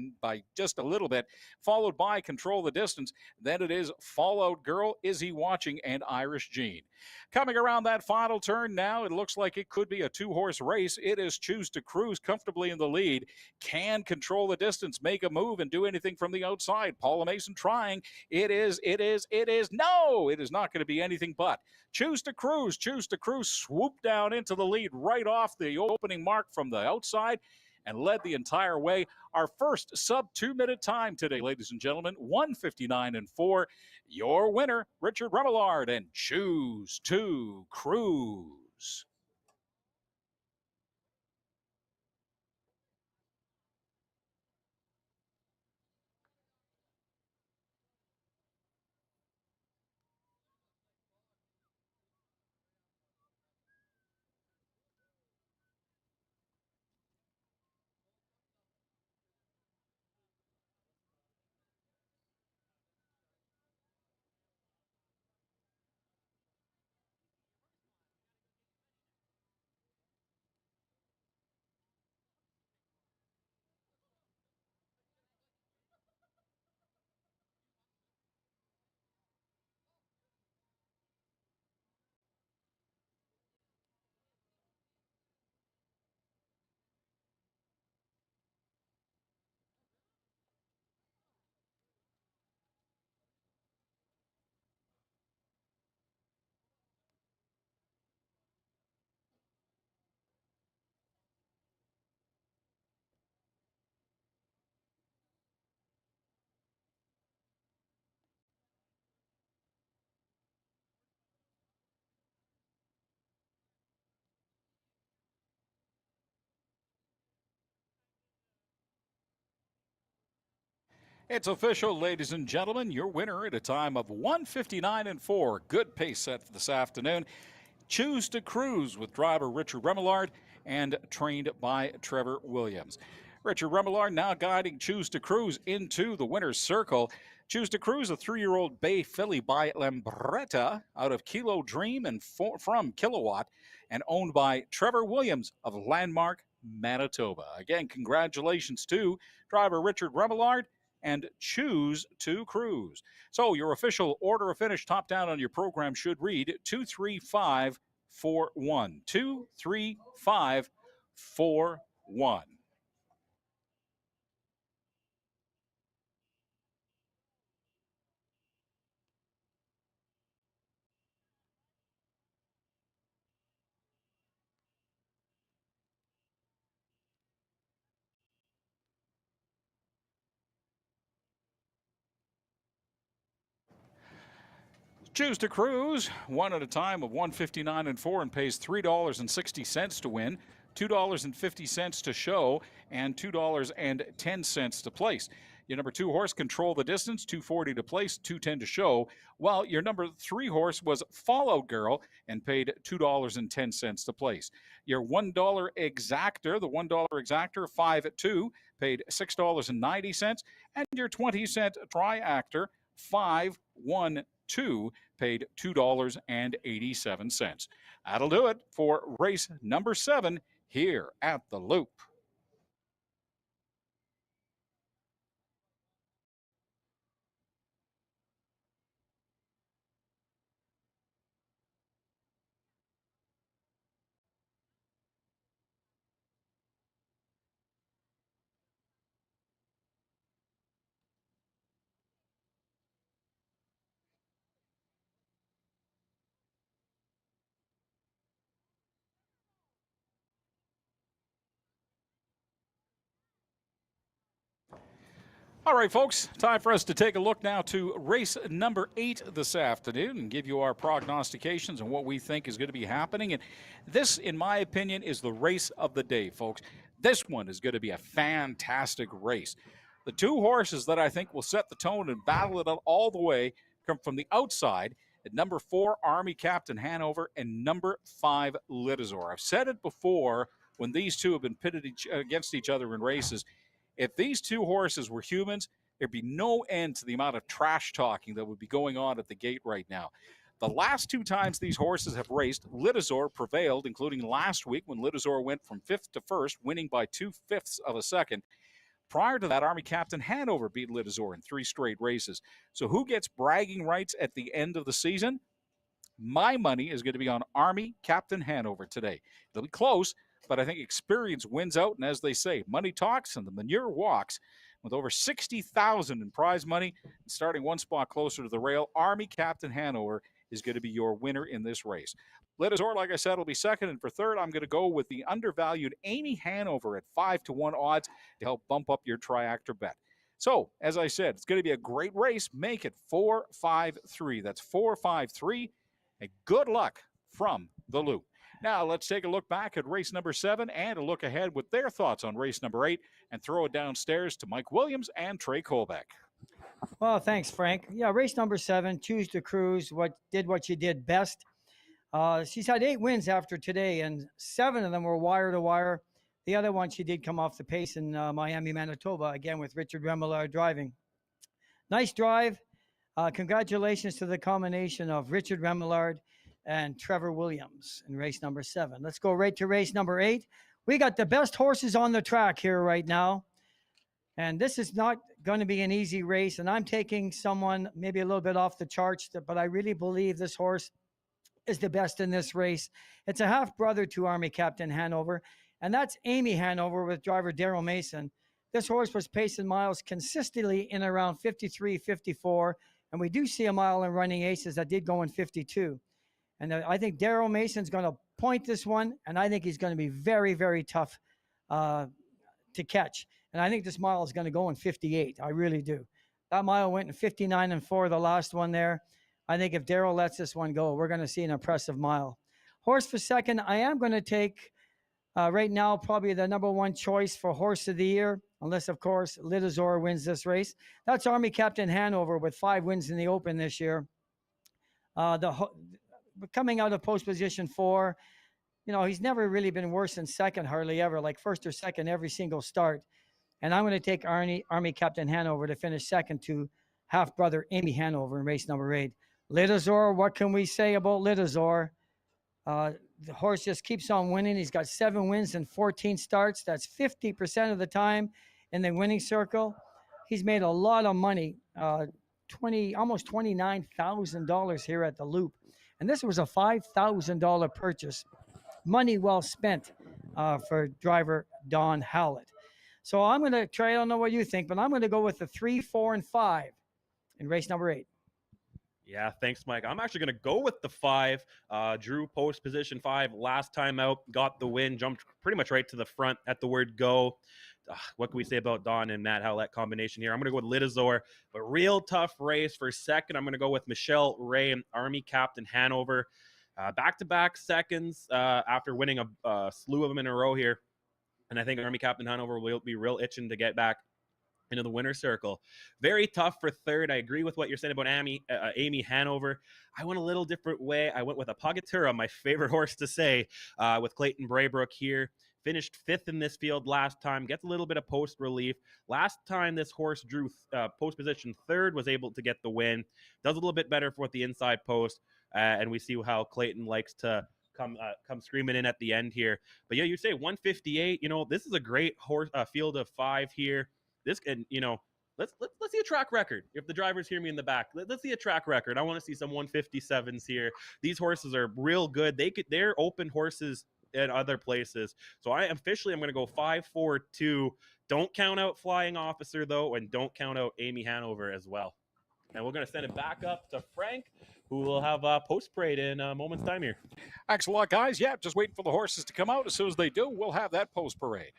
[SPEAKER 1] just a little bit, followed by Control the Distance. Then it is Followed Girl, Is He Watching, and Irish Gene. Coming around that final turn now, it looks like it could be a 2-horse race. It is Choose to Cruise comfortably in the lead. Can Control the Distance make a move and do anything from the outside? Paula Mason trying. It is. No, it is not going to be anything but Choose to Cruise. Choose to Cruise swooped down into the lead right off the opening mark from the outside and led the entire way. Our first sub-2-minute time today, ladies and gentlemen, 1:59 and 4. Your winner, Richard Remillard, and Choose to Cruise. It's official, ladies and gentlemen. Your winner at a time of 1:59 and 4. Good pace set for this afternoon. Choose to Cruise with driver Richard Remillard and trained by Trevor Williams. Richard Remillard now guiding Choose to Cruise into the winner's circle. Choose to Cruise, a 3-year-old bay filly by Lambretta out of Kilo Dream and from Kilowatt, and owned by Trevor Williams of Landmark, Manitoba. Again, congratulations to driver Richard Remillard and Choose to Cruise. So your official order of finish top down on your program should read 23541. 23541. Choose to Cruise, one at a time of 159 and 4, and pays $3.60 to win, $2.50 to show, and $2.10 to place. Your number 2 horse, Control the Distance, $2.40 to place, $2.10 to show, while your number 3 horse was Fallout Girl and paid $2.10 to place. Your $1 exactor, the $1 exactor, 5 at 2, paid $6.90, and your 20-cent Tri-Actor, 5-1-2, paid $2.87. That'll do it for race number 7 here at the Loop. All right, folks, time for us to take a look now to race number 8 this afternoon and give you our prognostications and what we think is going to be happening. And this, in my opinion, is the race of the day, folks. This one is going to be a fantastic race. The 2 horses that I think will set the tone and battle it out all the way come from the outside at number 4, Army Captain Hanover, and number 5, Litazor. I've said it before when these two have been pitted against each other in races. If these 2 horses were humans, there'd be no end to the amount of trash talking that would be going on at the gate right now. The last 2 times these horses have raced, Litazor prevailed, including last week when Litazor went from 5th to 1st, winning by 2/5 of a second. Prior to that, Army Captain Hanover beat Litazor in 3 straight races. So who gets bragging rights at the end of the season? My money is going to be on Army Captain Hanover today. It'll be close, but I think experience wins out, and as they say, money talks and the manure walks. With over $60,000 in prize money and starting 1 spot closer to the rail, Army Captain Hanover is going to be your winner in this race. Litazor, like I said, will be second, and for third, I'm going to go with the undervalued Amy Hanover at 5-1 odds to help bump up your Tri-Actor bet. So, as I said, it's going to be a great race. Make it 4-5-3. That's 4-5-3, and good luck from the Loop. Now, let's take a look back at race number 7 and a look ahead with their thoughts on race number 8 and throw it downstairs to Mike Williams and Trey Colbeck.
[SPEAKER 3] Well, thanks, Frank. Yeah, race number 7, Choose to Cruise, what you did best. She's had 8 wins after today, and 7 of them were wire to wire. The other one, she did come off the pace in Miami, Manitoba, again with Richard Remillard driving. Nice drive. Congratulations to the combination of Richard Remillard and Trevor Williams in race number 7. Let's go right to race number 8. We got the best horses on the track here right now. And this is not going to be an easy race. And I'm taking someone maybe a little bit off the charts, but I really believe this horse is the best in this race. It's a half-brother to Army Captain Hanover, and that's Amy Hanover with driver Daryl Mason. This horse was pacing miles consistently in around 53, 54, and we do see a mile in Running Aces that did go in 52. And I think Daryl Mason's going to point this one, and I think he's going to be very, very tough to catch. And I think this mile is going to go in 58. I really do. That mile went in 59 and 4, the last one there. I think if Daryl lets this one go, we're going to see an impressive mile. Horse for second, I am going to take right now probably the number 1 choice for horse of the year, unless, of course, Litazor wins this race. That's Army Captain Hanover with 5 wins in the Open this year. coming out of post position 4. He's never really been worse than second, hardly ever, like first or second every single start. And I'm going to take Army Captain Hanover to finish second to half brother Amy Hanover in race number 8. Litazor, what can we say about Litazor? The horse just keeps on winning. He's got 7 wins and 14 starts. That's 50% of the time in the winning circle. He's made a lot of money, almost $29,000 here at the Loop. And this was a $5,000 purchase. Money well spent for driver Don Howlett. So I'm going to try, I don't know what you think, but I'm going to go with the 3, 4, and 5 in race number 8.
[SPEAKER 2] Yeah, thanks, Mike. I'm actually going to go with the 5. Drew post position 5 last time out, got the win, jumped pretty much right to the front at the word go. What can we say about Don and Matt Howlett combination here? I'm going to go with Litazor, but real tough race for second. I'm going to go with Michelle Ray, Army Captain Hanover. Back-to-back seconds after winning a slew of them in a row here. And I think Army Captain Hanover will be real itching to get back into the winner's circle. Very tough for third. I agree with what you're saying about Amy Hanover. I went a little different way. I went with Apagatura, my favorite horse to say, with Clayton Braybrook here. Finished 5th in this field last time. Gets a little bit of post relief. Last time this horse drew post position 3rd, was able to get the win. Does a little bit better for the inside post. And we see how Clayton likes to come screaming in at the end here. But yeah, you say 158. This is a great horse field of 5 here. This can, let's see a track record. If the drivers hear me in the back, let's see a track record. I want to see some 157s here. These horses are real good. They're open horses in other places. So I'm going to go 5, 4, 2. Don't count out Flying Officer though, and don't count out Amy Hanover as well. And we're going to send it back up to Frank, who will have post parade in a moment's time here.
[SPEAKER 1] Thanks a lot, guys. Yeah, just waiting for the horses to come out. As soon as they do, we'll have that post parade.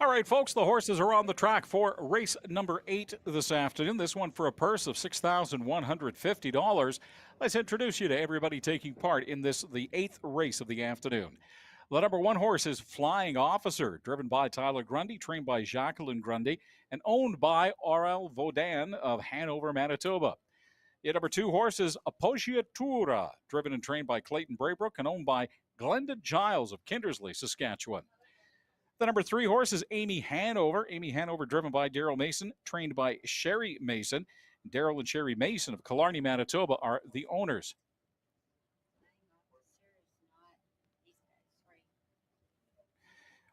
[SPEAKER 1] All right, folks, the horses are on the track for race number 8 this afternoon. This one for a purse of $6,150. Let's introduce you to everybody taking part in this, the 8th race of the afternoon. The number 1 horse is Flying Officer, driven by Tyler Grundy, trained by Jacqueline Grundy, and owned by Aurel Vaudan of Hanover, Manitoba. The number 2 horse is Appoggiatura, driven and trained by Clayton Braybrook and owned by Glenda Giles of Kindersley, Saskatchewan. The number 3 horse is Amy Hanover. Amy Hanover, driven by Daryl Mason, trained by Sherry Mason. Daryl and Sherry Mason of Killarney, Manitoba are the owners.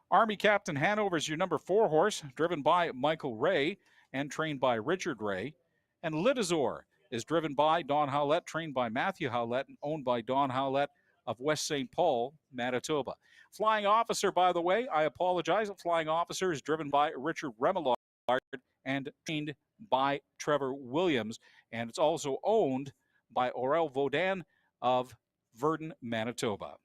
[SPEAKER 1] Army Captain Hanover is your number 4 horse, driven by Michael Ray and trained by Richard Ray. And Lidazor is driven by Don Howlett, trained by Matthew Howlett, and owned by Don Howlett of West St. Paul, Manitoba. Flying Officer, by the way, I apologize. Flying Officer is driven by Richard Remillard and trained by Trevor Williams. And it's also owned by Aurel Vaudan of Verdun, Manitoba.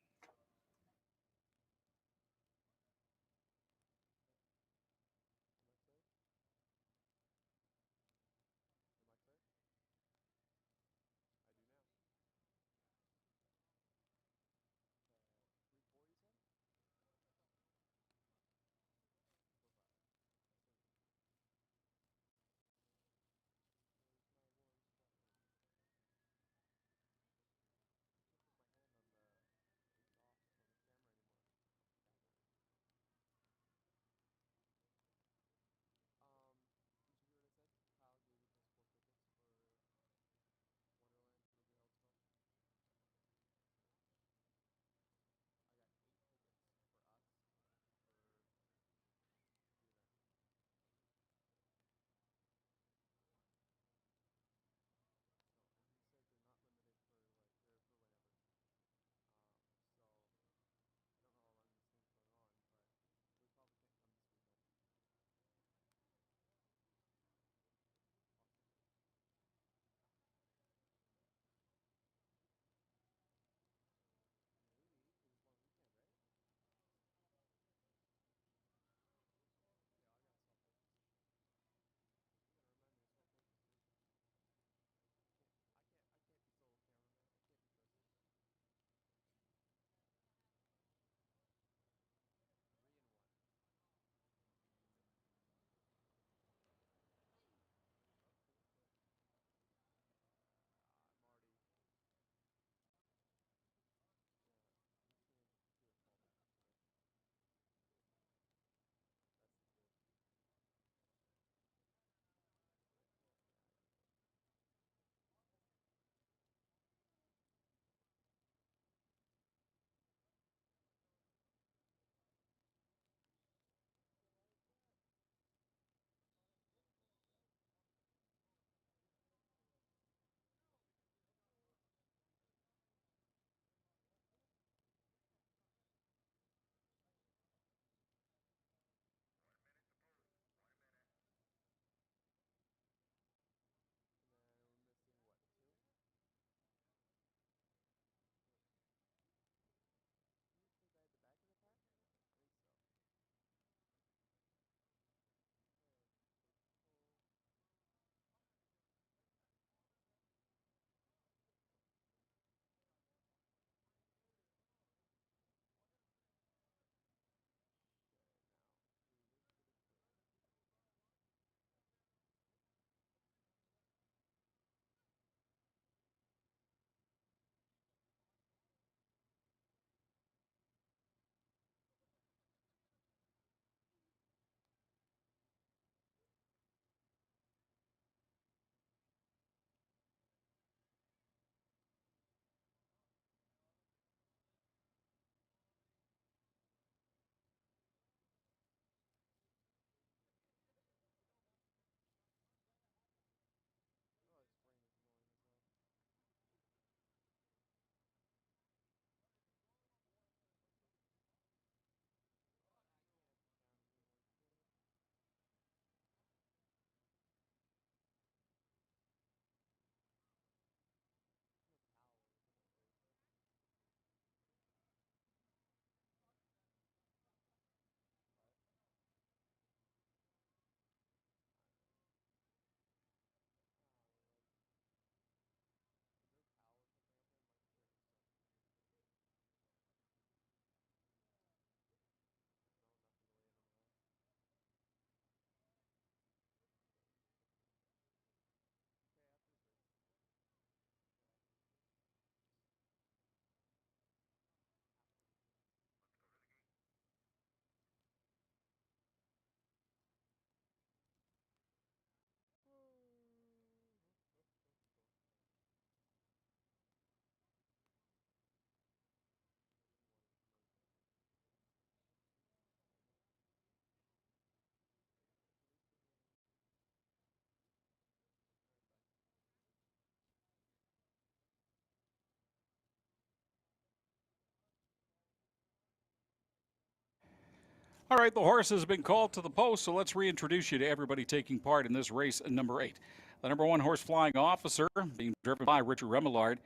[SPEAKER 1] All right, the horse has been called to the post, so let's reintroduce you to everybody taking part in this race, number 8. The number 1 horse, Flying Officer, being driven by Richard Remillard.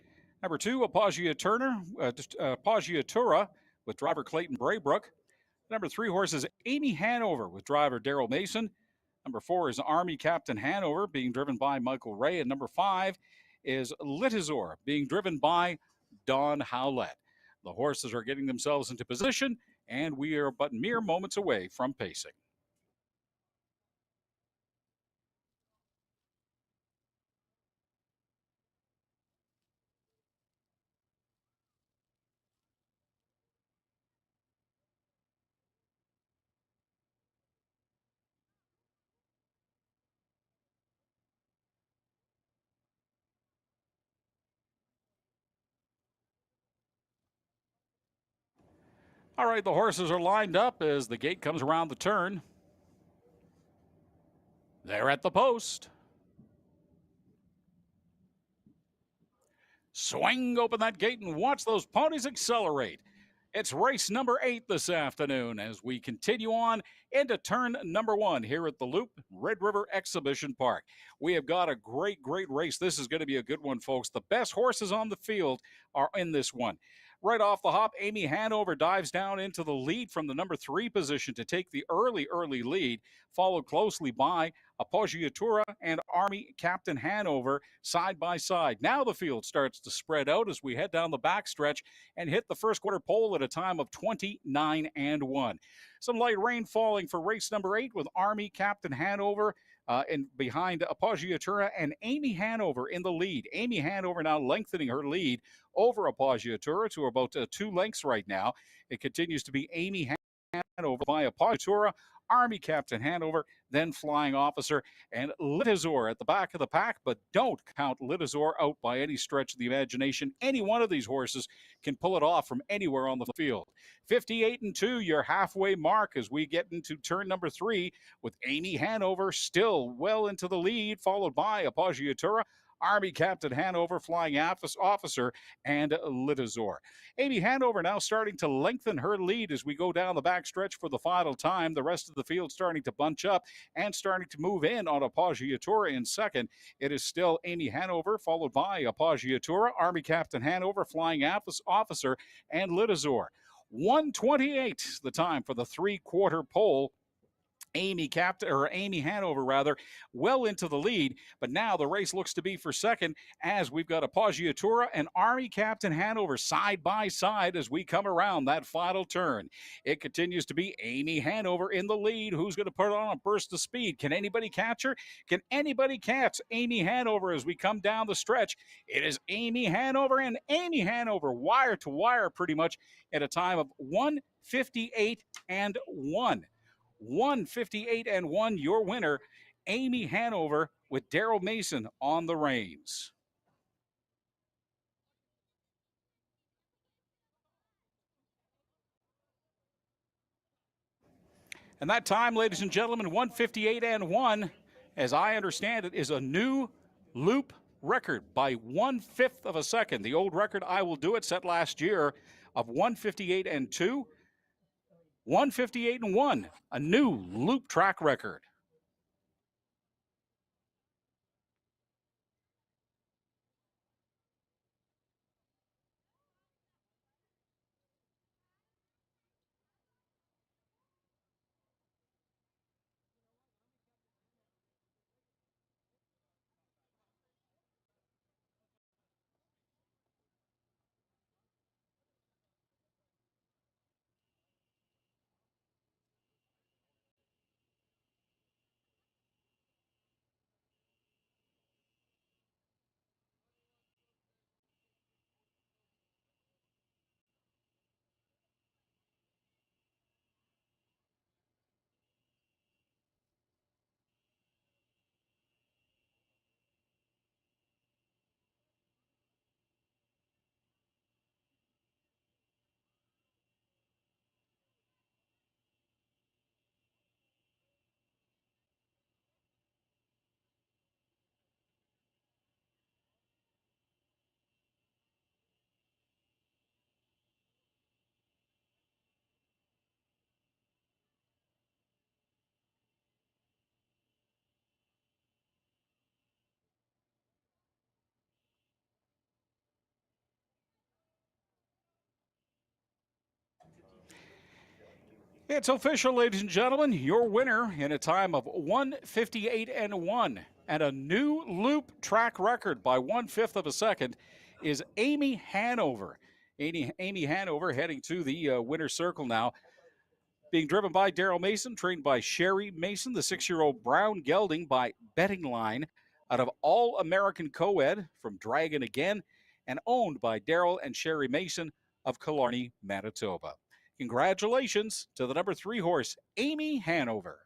[SPEAKER 1] Number 2, Apoggiatura, with driver Clayton Braybrook. Number 3 horse is Amy Hanover, with driver Daryl Mason. Number 4 is Army Captain Hanover, being driven by Michael Ray. And number 5 is Litizor, being driven by Don Howlett. The horses are getting themselves into position, and we are but mere moments away from pacing. All right, the horses are lined up as the gate comes around the turn. They're at the post. Swing open that gate and watch those ponies accelerate. It's race number 8 this afternoon as we continue on into turn number 1 here at the Loop Red River Exhibition Park. We have got a great race. This is going to be a good one, folks. The best horses on the field are in this one. Right off the hop, Amy Hanover dives down into the lead from the number 3 position to take the early lead, followed closely by Appoggiatura and Army Captain Hanover side by side. Now the field starts to spread out as we head down the backstretch and hit the first quarter pole at a time of 29-1. Some light rain falling for race number 8 with Army Captain Hanover and behind Appoggiatura and Amy Hanover in the lead. Amy Hanover now lengthening her lead over Appoggiatura to about 2 lengths right now. It continues to be Amy Hanover by Appoggiatura, Army Captain Hanover, then Flying Officer, and Litizor at the back of the pack, but don't count Litizor out by any stretch of the imagination. Any one of these horses can pull it off from anywhere on the field. 58-2, your halfway mark as we get into turn number 3 with Amy Hanover still well into the lead, followed by Appoggiatura, Army Captain Hanover, Flying Officer, and Litizor. Amy Hanover now starting to lengthen her lead as we go down the backstretch for the final time. The rest of the field starting to bunch up and starting to move in on Appoggiatura in second. It is still Amy Hanover, followed by Appoggiatura, Army Captain Hanover, Flying Officer, and Litizor. 1:28 the time for the 3-quarter pole. Amy Hanover well into the lead, but now the race looks to be for second as we've got Appoggiatura and Army Captain Hanover side by side as we come around that final turn. It continues to be Amy Hanover in the lead. Who's going to put on a burst of speed? Can anybody catch her? Can anybody catch Amy Hanover as we come down the stretch? It is Amy Hanover and Amy Hanover wire to wire pretty much at a time of 1:58-1. 1:58-1, your winner, Amy Hanover, with Daryl Mason on the reins. And that time, ladies and gentlemen, 1:58-1, as I understand it, is a new Loop record by 1/5 of a second. The old record, I Will Do It, set last year of 1:58-2. 1:58-1, a new Loop track record. It's official, ladies and gentlemen. Your winner in a time of 1:58.1 and a new loop track record by 1/5 of a second is Amy Hanover. Amy Hanover heading to the winner's circle now. Being driven by Daryl Mason, trained by Sherry Mason, the 6-year-old Brown Gelding by Betting Line out of All American Co-ed from Dragon Again, and owned by Daryl and Sherry Mason of Killarney, Manitoba. Congratulations to the number 3 horse, Amy Hanover.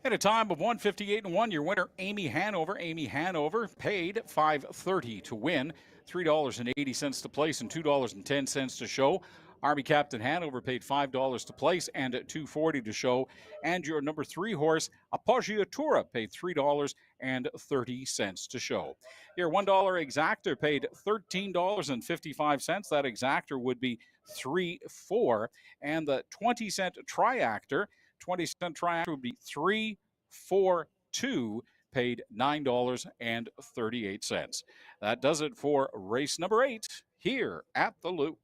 [SPEAKER 1] At a time of 1:58.1, your winner, Amy Hanover. Amy Hanover paid $5.30 to win, $3.80 to place, and $2.10 to show. Army Captain Hanover paid $5 to place and $2.40 to show. And your number 3 horse, Appoggiatura, paid $3.30 to show. Your $1 exactor paid $13.55. That exactor would be 3-4. And the 20-cent triactor, 20-cent triactor would be 3-4-2, paid $9.38. That does it for race number 8 here at the Loop.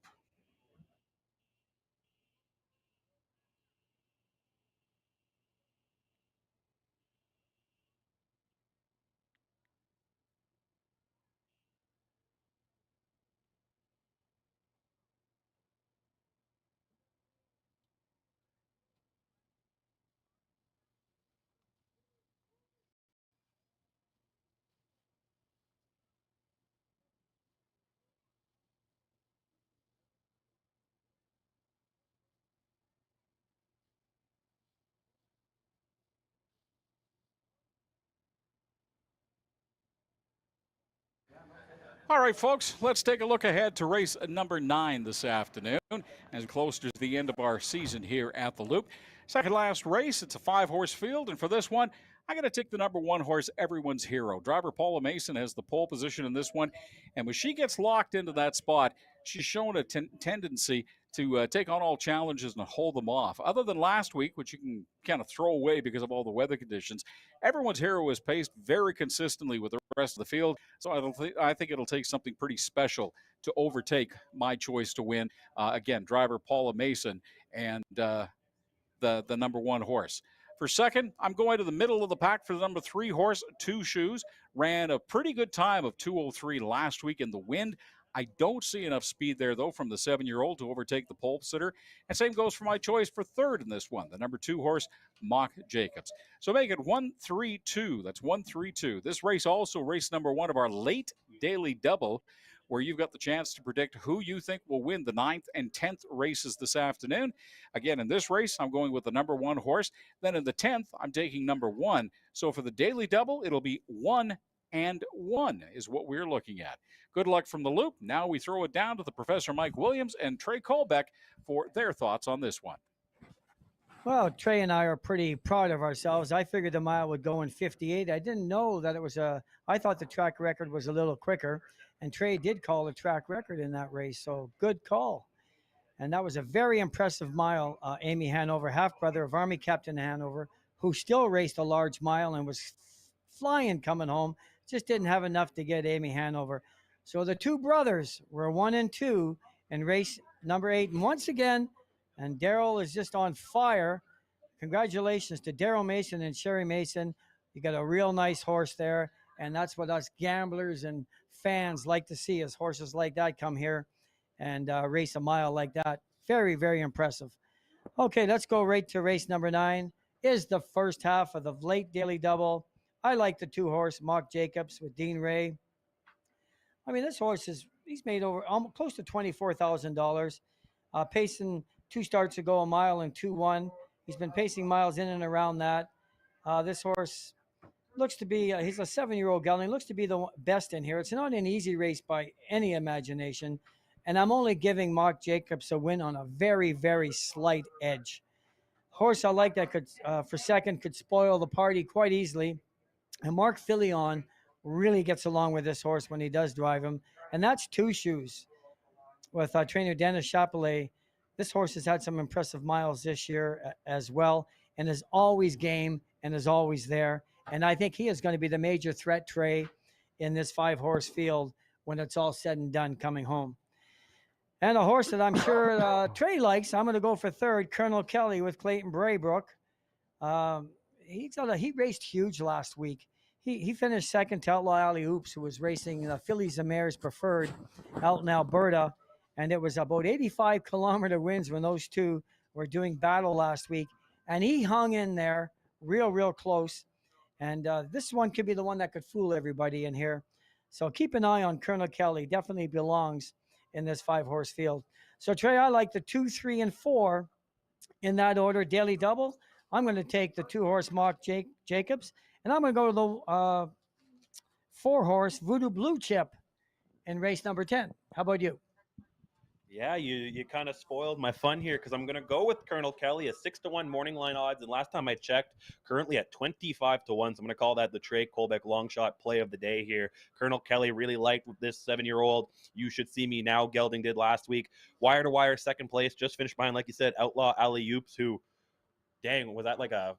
[SPEAKER 1] All right, folks, let's take a look ahead to race number 9 this afternoon as close to the end of our season here at the Loop. Second last race, it's a 5-horse field, and for this one, I'm going to take the number 1 horse, Everyone's Hero. Driver Paula Mason has the pole position in this one, and when she gets locked into that spot, she's shown a tendency to take on all challenges and hold them off. Other than last week, which you can kind of throw away because of all the weather conditions, Everyone's Hero is paced very consistently with the rest of the field. So I think it'll take something pretty special to overtake my choice to win. Again, driver Paula Mason and the number 1 horse. For second, I'm going to the middle of the pack for the number 3 horse, Two Shoes. Ran a pretty good time of 2:03 last week in the wind. I don't see enough speed there, though, from the 7-year-old to overtake the pole sitter. And same goes for my choice for third in this one, the number 2 horse, Mock Jacobs. So make it 1-3-2. That's 1-3-2. This race also race number 1 of our late daily double, where you've got the chance to predict who you think will win the 9th and 10th races this afternoon. Again, in this race, I'm going with the number 1 horse. Then in the 10th, I'm taking number 1. So for the daily double, it'll be 1 and 1 is what we're looking at. Good luck from the Loop. Now we throw it down to the Professor Mike Williams and Trey Colbeck for their thoughts on this one.
[SPEAKER 3] Well, Trey and I are pretty proud of ourselves. I figured the mile would go in 58. I didn't know that it was I thought the track record was a little quicker, and Trey did call the track record in that race, so good call. And that was a very impressive mile. Amy Hanover, half-brother of Army Captain Hanover, who still raced a large mile and was flying coming home, just didn't have enough to get Amy Hanover. So the 2 brothers were 1 and 2 in race number 8. And once again, and Daryl is just on fire. Congratulations to Daryl Mason and Sherry Mason. You got a real nice horse there. And that's what us gamblers and fans like to see, is horses like that come here and race a mile like that. Very, very impressive. Okay, let's go right to race number 9. Is the first half of the late daily double. I like the 2 horse, Mock Jacobs with Dean Ray. I mean, this horse he's made over almost close to $24,000. Pacing 2 starts ago, a mile and 2-1. He's been pacing miles in and around that. This horse looks to be, he's a 7-year-old gelding, looks to be the best in here. It's not an easy race by any imagination. And I'm only giving Mock Jacobs a win on a very, very slight edge. Horse I like that could, for second, could spoil the party quite easily. And Mark Filion really gets along with this horse when he does drive him, and that's Two Shoes with trainer Dennis Chapelet. This horse has had some impressive miles this year as well, and is always game and is always there. And I think he is going to be the major threat, Trey, in this 5-horse field when it's all said and done coming home. And a horse that I'm sure Trey likes, I'm going to go for third, Colonel Kelly with Clayton Braybrook. Um, he raced huge last week. He finished second to Outlaw Alley Oops, who was racing the Fillies and Mares Preferred out in Alberta. And it was about 85-kilometer wins when those two were doing battle last week. And he hung in there real close. And this one could be the one that could fool everybody in here. So keep an eye on Colonel Kelly. Definitely belongs in this 5-horse field. So, Trey, I like the 2, 3, and 4 in that order, daily double. I'm going to take the 2-horse Mark Jacobs, and I'm going to go to the 4-horse Voodoo Blue Chip in race number 10. How about you?
[SPEAKER 2] Yeah, you kind of spoiled my fun here because I'm going to go with Colonel Kelly, a 6-1 morning line odds. And last time I checked, currently at 25-1. So I'm going to call that the Trey Colbeck long shot play of the day here. Colonel Kelly really liked this 7-year-old. You Should See Me Now gelding did last week. Wire to wire, second place, just finished behind, like you said, Outlaw Alley Oops, who, dang, was that like a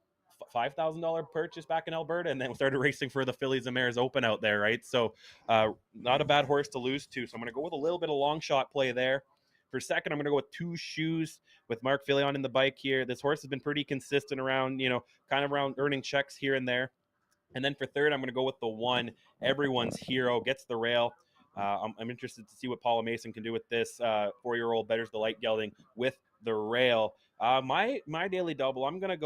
[SPEAKER 2] $5,000 purchase back in Alberta, and then started racing for the Fillies and Mares Open out there, right? So not a bad horse to lose to. So I'm going to go with a little bit of long shot play there. For second, I'm going to go with Two Shoes with Mark Filion in the bike here. This horse has been pretty consistent around, kind of around earning checks here and there. And then for third, I'm going to go with the 1, Everyone's Hero, gets the rail. I'm interested to see what Paula Mason can do with this 4-year-old Betters Delight gelding with the rail. My daily double, I'm gonna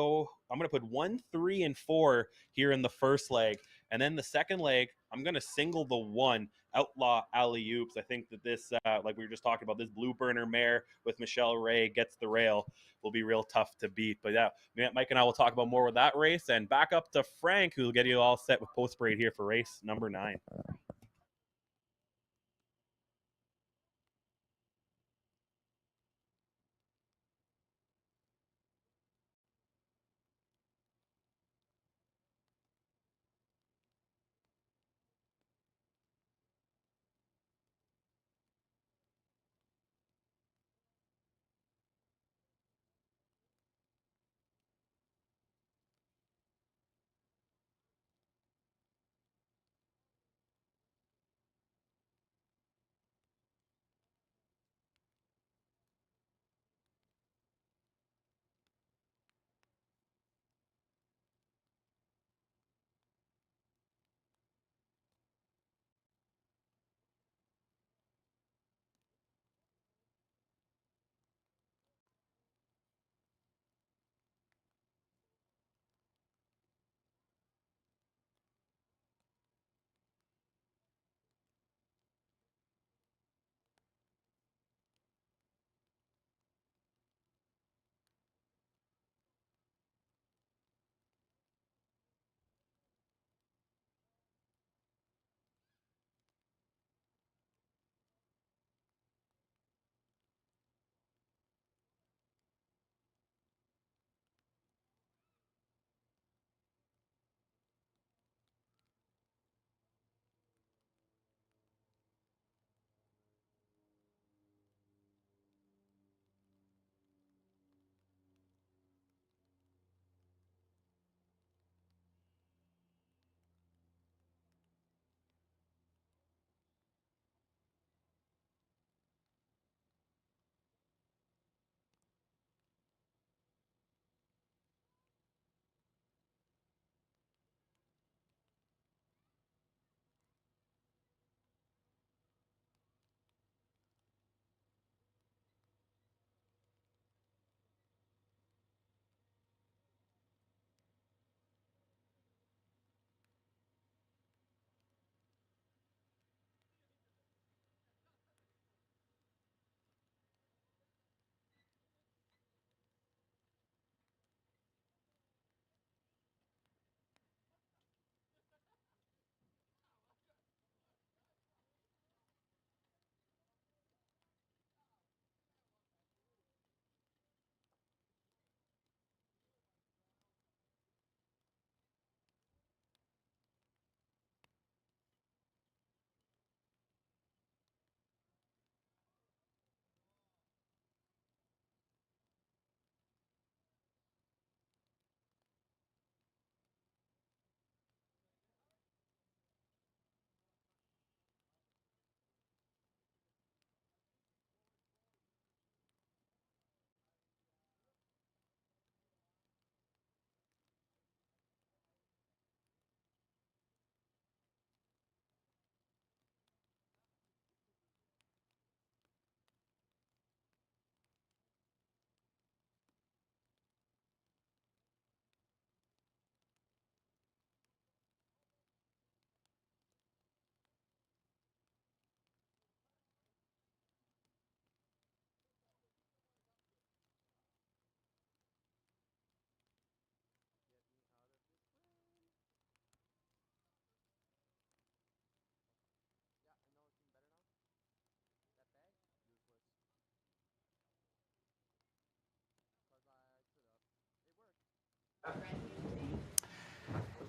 [SPEAKER 2] put 1, 3, and 4 here in the first leg, and then the second leg, I'm gonna single the 1, Outlaw Alley Oops. I think that this, like we were just talking about, this Blue Burner mare with Michelle Ray gets the rail will be real tough to beat. But yeah, Mike and I will talk about more with that race, and back up to Frank, who will get you all set with post parade here for race number 9.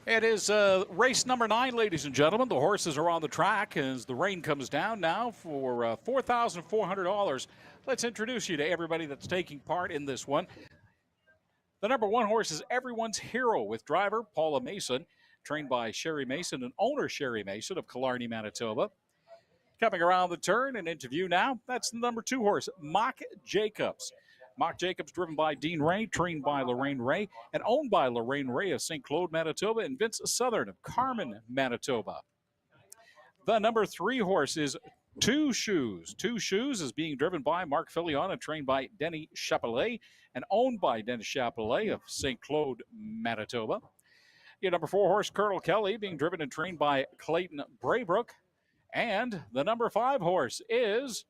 [SPEAKER 1] It is race number 9, ladies and gentlemen. The horses are on the track as the rain comes down now for $4,400. Let's introduce you to everybody that's taking part in this one. The number 1 horse is Everyone's Hero with driver Paula Mason, trained by Sherry Mason and owner Sherry Mason of Killarney, Manitoba. Coming around the turn and into view now, that's the number 2 horse, Mock Jacobs. Mock Jacobs, driven by Dean Ray, trained by Lorraine Ray, and owned by Lorraine Ray of St. Claude, Manitoba, and Vince Southern of Carmen, Manitoba. The number 3 horse is Two Shoes. Two Shoes is being driven by Mark Filion and trained by Denny Chapelet and owned by Dennis Chapelet of St. Claude, Manitoba. Your number 4 horse, Colonel Kelly, being driven and trained by Clayton Braybrook. And the number 5 horse is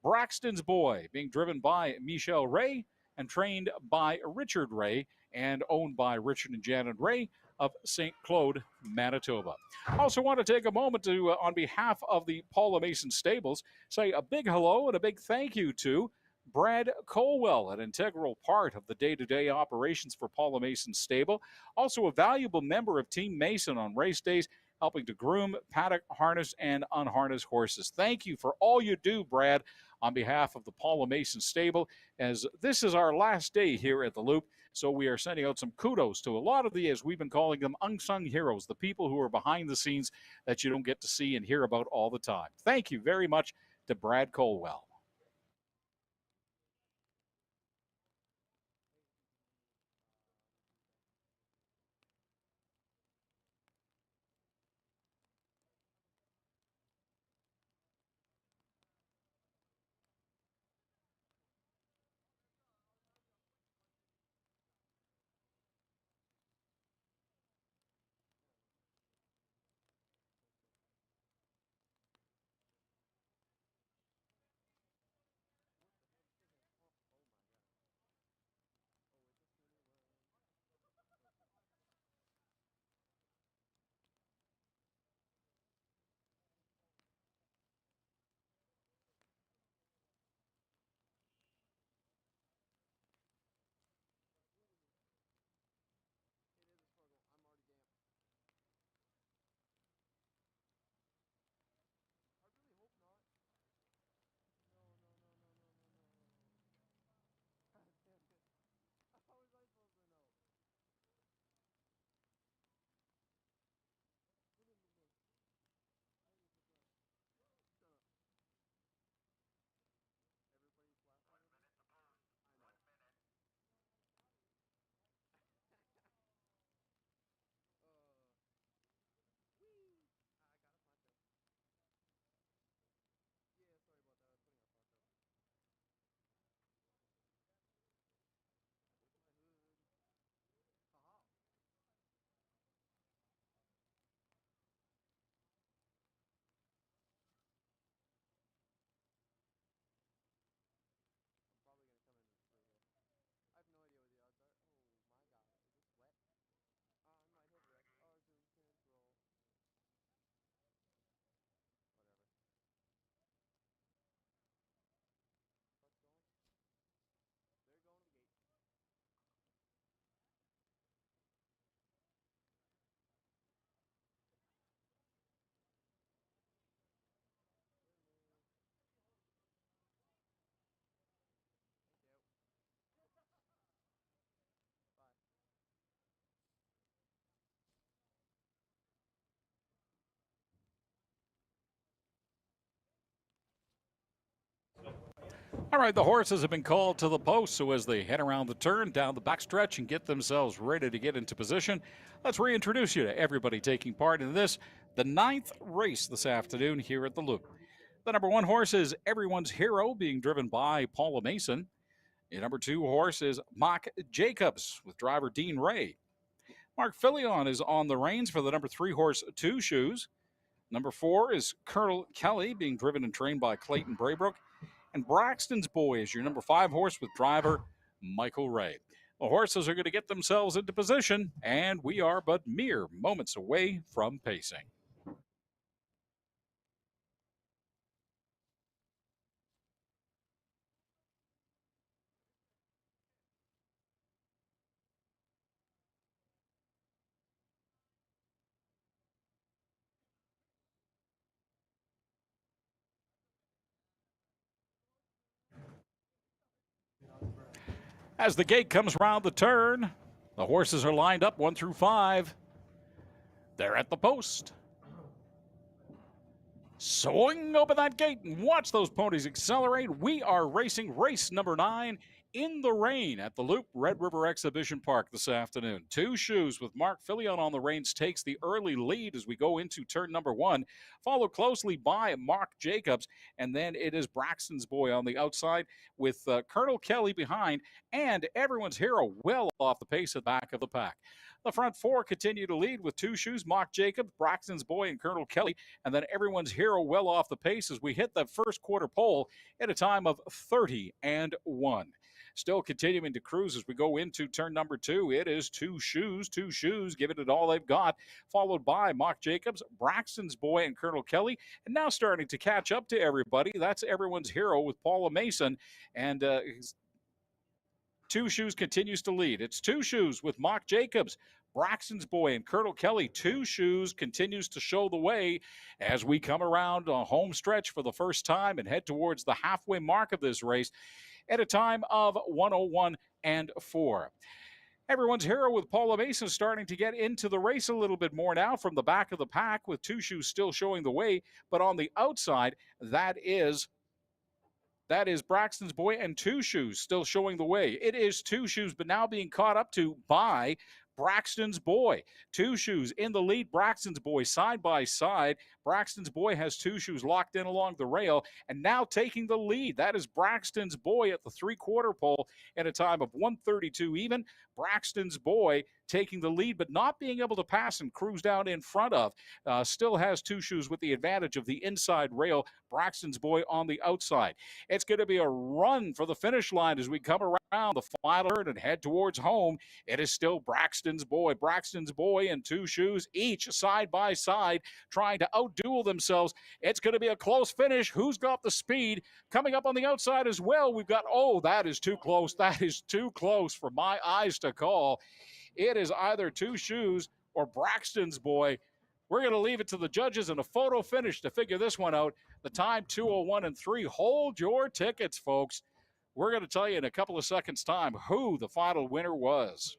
[SPEAKER 1] Braxton's Boy, being driven by Michelle Ray and trained by Richard Ray and owned by Richard and Janet Ray of St. Claude, Manitoba. Also want to take a moment to, on behalf of the Paula Mason Stables, say a big hello and a big thank you to Brad Colwell, an integral part of the day-to-day operations for Paula Mason Stable, also a valuable member of Team Mason on race days, helping to groom, paddock, harness, and unharness horses. Thank you for all you do, Brad, on behalf of the Paula Mason Stable, as this is our last day here at the Loop. So we are sending out some kudos to a lot of the, as we've been calling them, unsung heroes, the people who are behind the scenes that you don't get to see and hear about all the time. Thank you very much to Brad Colwell. All right, the horses have been called to the post, so as they head around the turn, down the backstretch, and get themselves ready to get into position, let's reintroduce you to everybody taking part in this, the 9th race this afternoon here at the Loop. The number 1 horse is Everyone's Hero, being driven by Paula Mason. The number 2 horse is Mock Jacobs with driver Dean Ray. Mark Filion is on the reins for the number 3 horse, Two Shoes. Number 4 is Colonel Kelly, being driven and trained by Clayton Braybrook. And Braxton's Boy is your number 5 horse with driver Michael Ray. The horses are going to get themselves into position, and we are but mere moments away from pacing. As the gate comes around the turn, the horses are lined up 1 through 5. They're at the post. Swing open that gate and watch those ponies accelerate. We are racing race number 9 in the rain at the Loop Red River Exhibition Park this afternoon. 2 Shoes with Mark Fillion on the reins takes the early lead as we go into turn number 1, followed closely by Mark Jacobs, and then it is Braxton's Boy on the outside with Colonel Kelly behind, and everyone's hero well off the pace at the back of the pack. The front 4 continue to lead with 2 Shoes, Mark Jacobs, Braxton's Boy, and Colonel Kelly. And then everyone's hero well off the pace as we hit the first quarter pole at a time of 30-1. Still continuing to cruise as we go into turn number 2. It is 2 Shoes, giving it all they've got, followed by Mark Jacobs, Braxton's Boy, and Colonel Kelly. And now starting to catch up to everybody. That's everyone's hero with Paula Mason. And 2 Shoes continues to lead. It's 2 Shoes with Mark Jacobs, Braxton's Boy, and Colonel Kelly. 2 Shoes continues to show the way as we come around a home stretch for the first time and head towards the halfway mark of this race at a time of 1:01.4. Everyone's hero with Paula Mason starting to get into the race a little bit more now from the back of the pack with 2 Shoes still showing the way. But on the outside, that is Braxton's Boy and 2 Shoes still showing the way. It is 2 Shoes, but now being caught up to by Braxton's Boy. 2 Shoes in the lead. Braxton's Boy side by side. Braxton's Boy has 2 Shoes locked in along the rail and now taking the lead. That is Braxton's Boy at the 3/4 pole at a time of 1:32 even. Braxton's Boy taking the lead, but not being able to pass and cruise down in front of. Still has 2 Shoes with the advantage of the inside rail. Braxton's Boy on the outside. It's going to be a run for the finish line as we come around the final turn and head towards home. It is still Braxton's Boy. Braxton's Boy and 2 Shoes, each side by side, trying to outduel themselves. It's going to be a close finish. Who's got the speed? Coming up on the outside as well, we've got, that is too close. That is too close for my eyes to call. It is either 2 Shoes or Braxton's Boy. We're going to leave it to the judges in a photo finish to figure this one out. The time, 2:01.3. Hold your tickets, folks. We're going to tell you in a couple of seconds' time who the final winner was.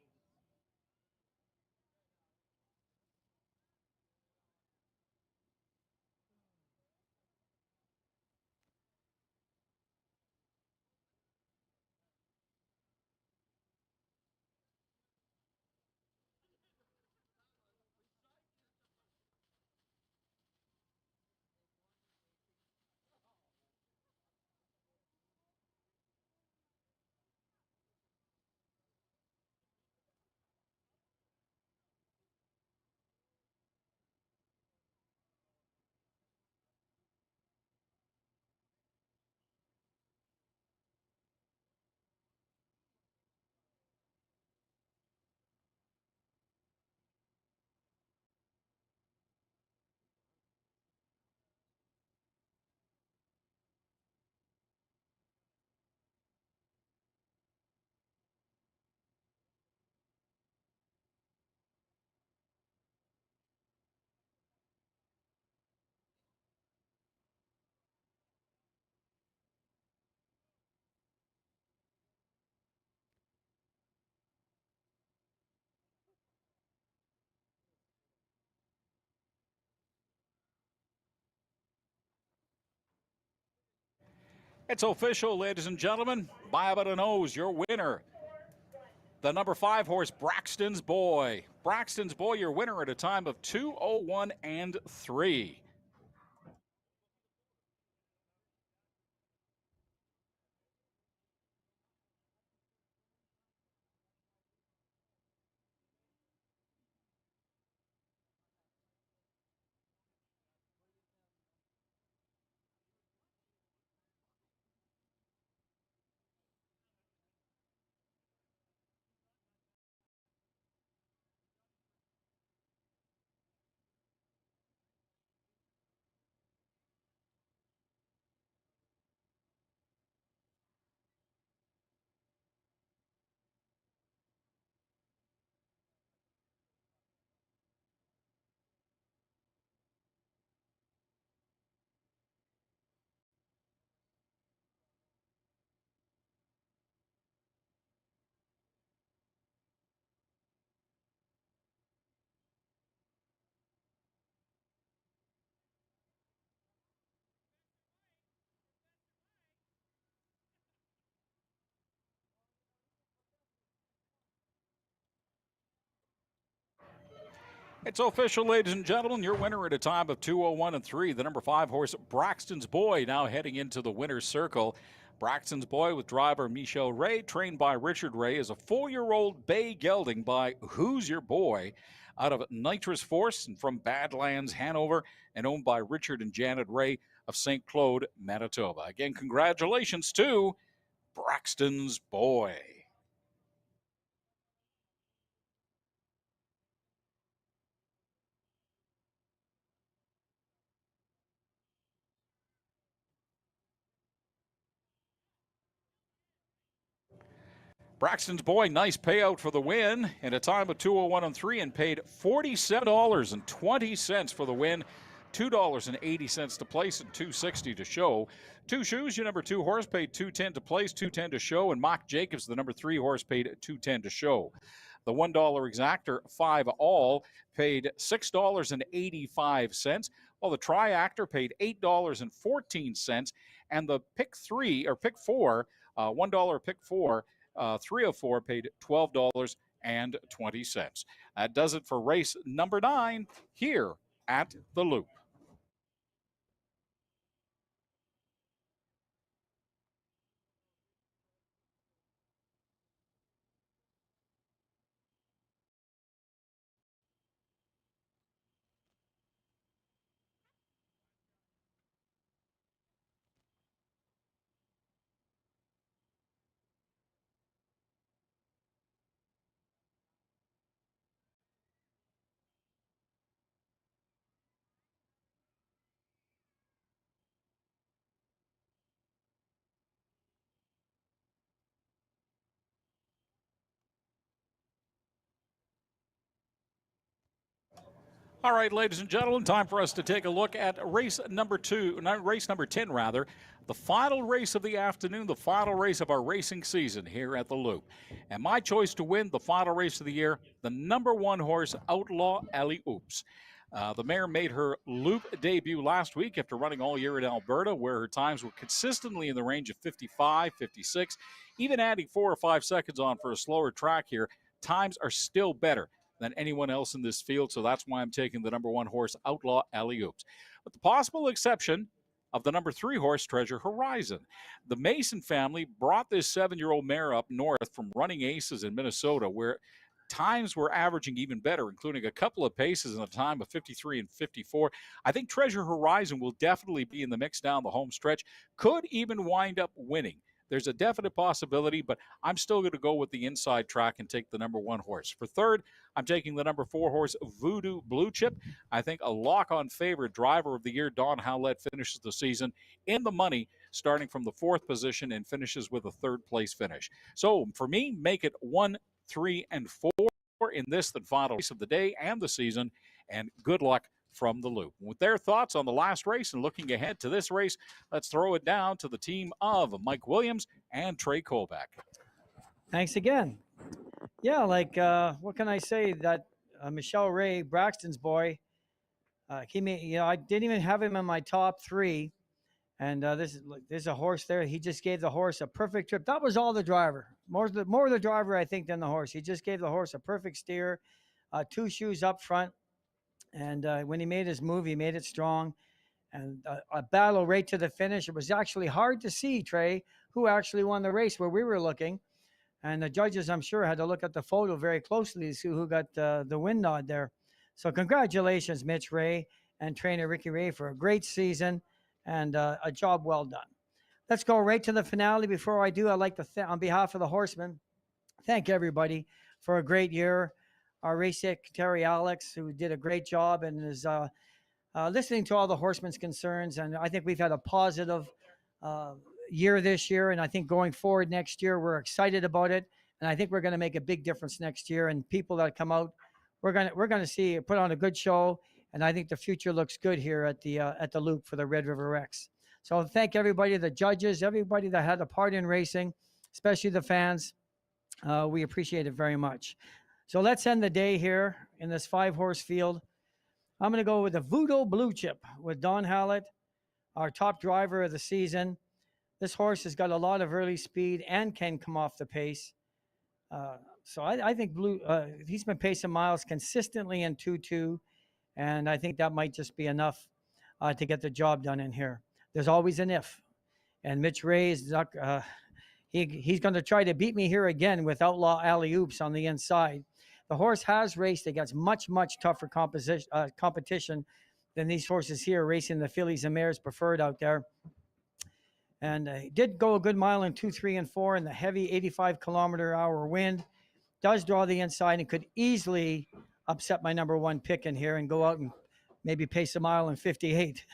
[SPEAKER 1] It's official, ladies and gentlemen. By about a nose, your winner. The number 5 horse, Braxton's Boy. Braxton's Boy, your winner at a time of 2:01.3. It's official, ladies and gentlemen. Your winner at a time of 2:01 and 3, the number 5 horse Braxton's Boy, now heading into the winner's circle. Braxton's Boy with driver Michelle Ray, trained by Richard Ray, is a 4-year-old bay gelding by Who's Your Boy out of Nitrous Force and from Badlands, Hanover, and owned by Richard and Janet Ray of St. Claude, Manitoba. Again, congratulations to Braxton's Boy. Braxton's Boy, nice payout for the win in a time of 2:01 and 3, and paid $47.20 for the win, $2.80 to place, and $2.60 to show. Two Shoes, your number 2 horse, paid $2.10 to place, $2.10 to show, and Mock Jacobs, the number 3 horse, paid $2.10 to show. The $1 exactor 5 all paid $6.85, while the Triactor paid $8.14, and the pick 4, $1 pick 4, 3 of 4 paid $12.20. That does it for race number 9 here at the Loop. All right, ladies and gentlemen, time for us to take a look at race number 10, rather. The final race of the afternoon, the final race of our racing season here at the Loop. And my choice to win the final race of the year, the number 1 horse, Outlaw Alley Oops. The mare made her Loop debut last week after running all year in Alberta, where her times were consistently in the range of 55, 56. Even adding 4 or 5 seconds on for a slower track here, times are still better than anyone else in this field, so that's why I'm taking the number 1 horse, Outlaw Alley Oops. With the possible exception of the number 3 horse, Treasure Horizon. The Mason family brought this 7-year-old mare up north from Running Aces in Minnesota, where times were averaging even better, including a couple of paces in a time of 53 and 54. I think Treasure Horizon will definitely be in the mix down the home stretch, could even wind up winning. There's a definite possibility, but I'm still going to go with the inside track and take the number 1 horse. For third, I'm taking the number 4 horse, Voodoo Blue Chip. I think a lock-on favorite, driver of the year, Don Howlett, finishes the season in the money, starting from the 4th position and finishes with a 3rd-place finish. So for me, make it 1, 3, and 4 in this, the final race of the day and the season, and good luck from the Loop. With their thoughts on the last race and looking ahead to this race, let's throw it down to the team of Mike Williams and Trey Colbeck.
[SPEAKER 3] Thanks again. Yeah, what can I say? That Michelle Ray, Braxton's Boy, he made. I didn't even have him in my top 3, and there's a horse there. He just gave the horse a perfect trip. That was all the driver. More the driver, I think, than the horse. He just gave the horse a perfect steer, 2 shoes up front. And when he made his move, he made it strong. And a battle right to the finish. It was actually hard to see, Trey, who actually won the race where we were looking. And the judges, I'm sure, had to look at the photo very closely to see who got the win nod there. So congratulations, Mitch Ray and trainer Ricky Ray, for a great season and a job well done. Let's go right to the finale. Before I do, I'd like to, on behalf of the horsemen, thank everybody for a great year. Our race secretary, Alex, who did a great job and is listening to all the horsemen's concerns. And I think we've had a positive year this year. And I think going forward next year, we're excited about it. And I think we're going to make a big difference next year. And people that come out, we're going to see, put on a good show. And I think the future looks good here at the Loop for the Red River Rex. So thank everybody, the judges, everybody that had a part in racing, especially the fans. We appreciate it very much. So let's end the day here in this 5-horse field. I'm going to go with the Voodoo Blue Chip with Don Howlett, our top driver of the season. This horse has got a lot of early speed and can come off the pace. So I think Blue, he's been pacing miles consistently in 2-2, and I think that might just be enough to get the job done in here. There's always an if, and Mitch Ray is not, he's going to try to beat me here again with Outlaw Alley Oops on the inside. The horse has raced against much tougher competition than these horses here, racing the fillies and mares preferred out there. And he did go a good mile in 2, 3, and 4 in the heavy 85-kilometer-hour wind. Does draw the inside and could easily upset my number 1 pick in here and go out and maybe pace a mile in 58.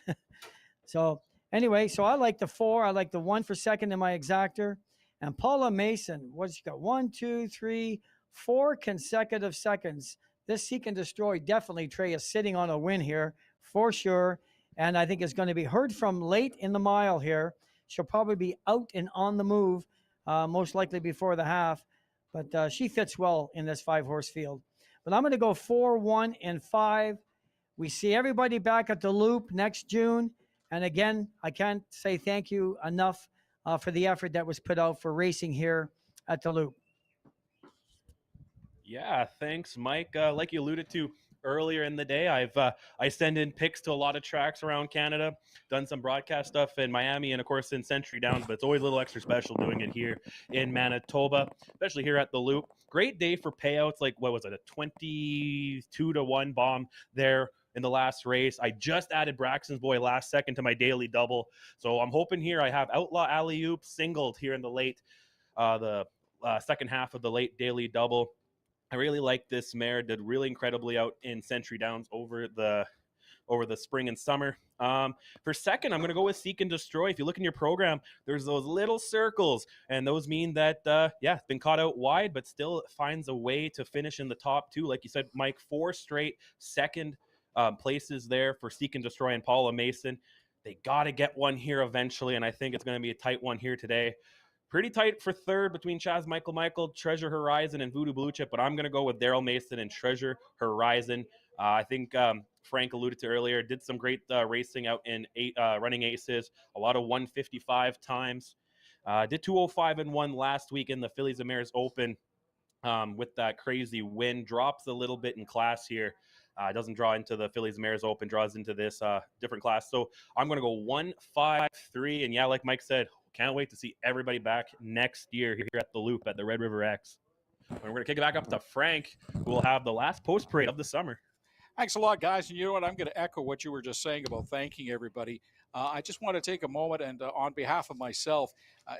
[SPEAKER 3] So anyway, so I like the 4. I like the 1 for second in my exactor. And Paula Mason, what's she got? 1, 2, 3, 4 consecutive seconds. This Seek and Destroy definitely, Trey, is sitting on a win here for sure. And I think it's going to be heard from late in the mile here. She'll probably be out and on the move, most likely before the half. But she fits well in this 5-horse field. But I'm going to go 4, 1, and 5. We see everybody back at the Loop next June. And again, I can't say thank you enough for the effort that was put out for racing here at the Loop.
[SPEAKER 2] Yeah, thanks, Mike. Like you alluded to earlier in the day, I send in picks to a lot of tracks around Canada, done some broadcast stuff in Miami and of course in Century Downs, but it's always a little extra special doing it here in Manitoba, especially here at the Loop. Great day for payouts. Like, what was it, a 22-1 bomb there in the last race. I just added Braxton's Boy last second to my daily double, so I'm hoping here I have Outlaw Alley Oop singled here in the late second half of the late daily double. I really like this mare. Did really incredibly out in Century Downs over the spring and summer. For second, I'm going to go with Seek and Destroy. If you look in your program, there's those little circles, and those mean that, it's been caught out wide, but still finds a way to finish in the top 2. Like you said, Mike, 4 straight second places there for Seek and Destroy and Paula Mason. They got to get one here eventually, and I think it's going to be a tight one here today. Pretty tight for third between Chaz Michael, Treasure Horizon, and Voodoo Blue Chip, but I'm going to go with Daryl Mason and Treasure Horizon. I think Frank alluded to earlier, did some great racing out in running aces, a lot of 155 times. Did 205 and 1 last week in the Fillies and Mares Open with that crazy win. Drops a little bit in class here. Doesn't draw into the Fillies and Mares Open, draws into this different class. So I'm going to go 1, 5, 3. And yeah, like Mike said, can't wait to see everybody back next year here at the Loop at the Red River X. And we're going to kick it back up to Frank, who will have the last post parade of the summer.
[SPEAKER 1] Thanks a lot, guys. And you know what? I'm going to echo what you were just saying about thanking everybody. I just want to take a moment and on behalf of myself,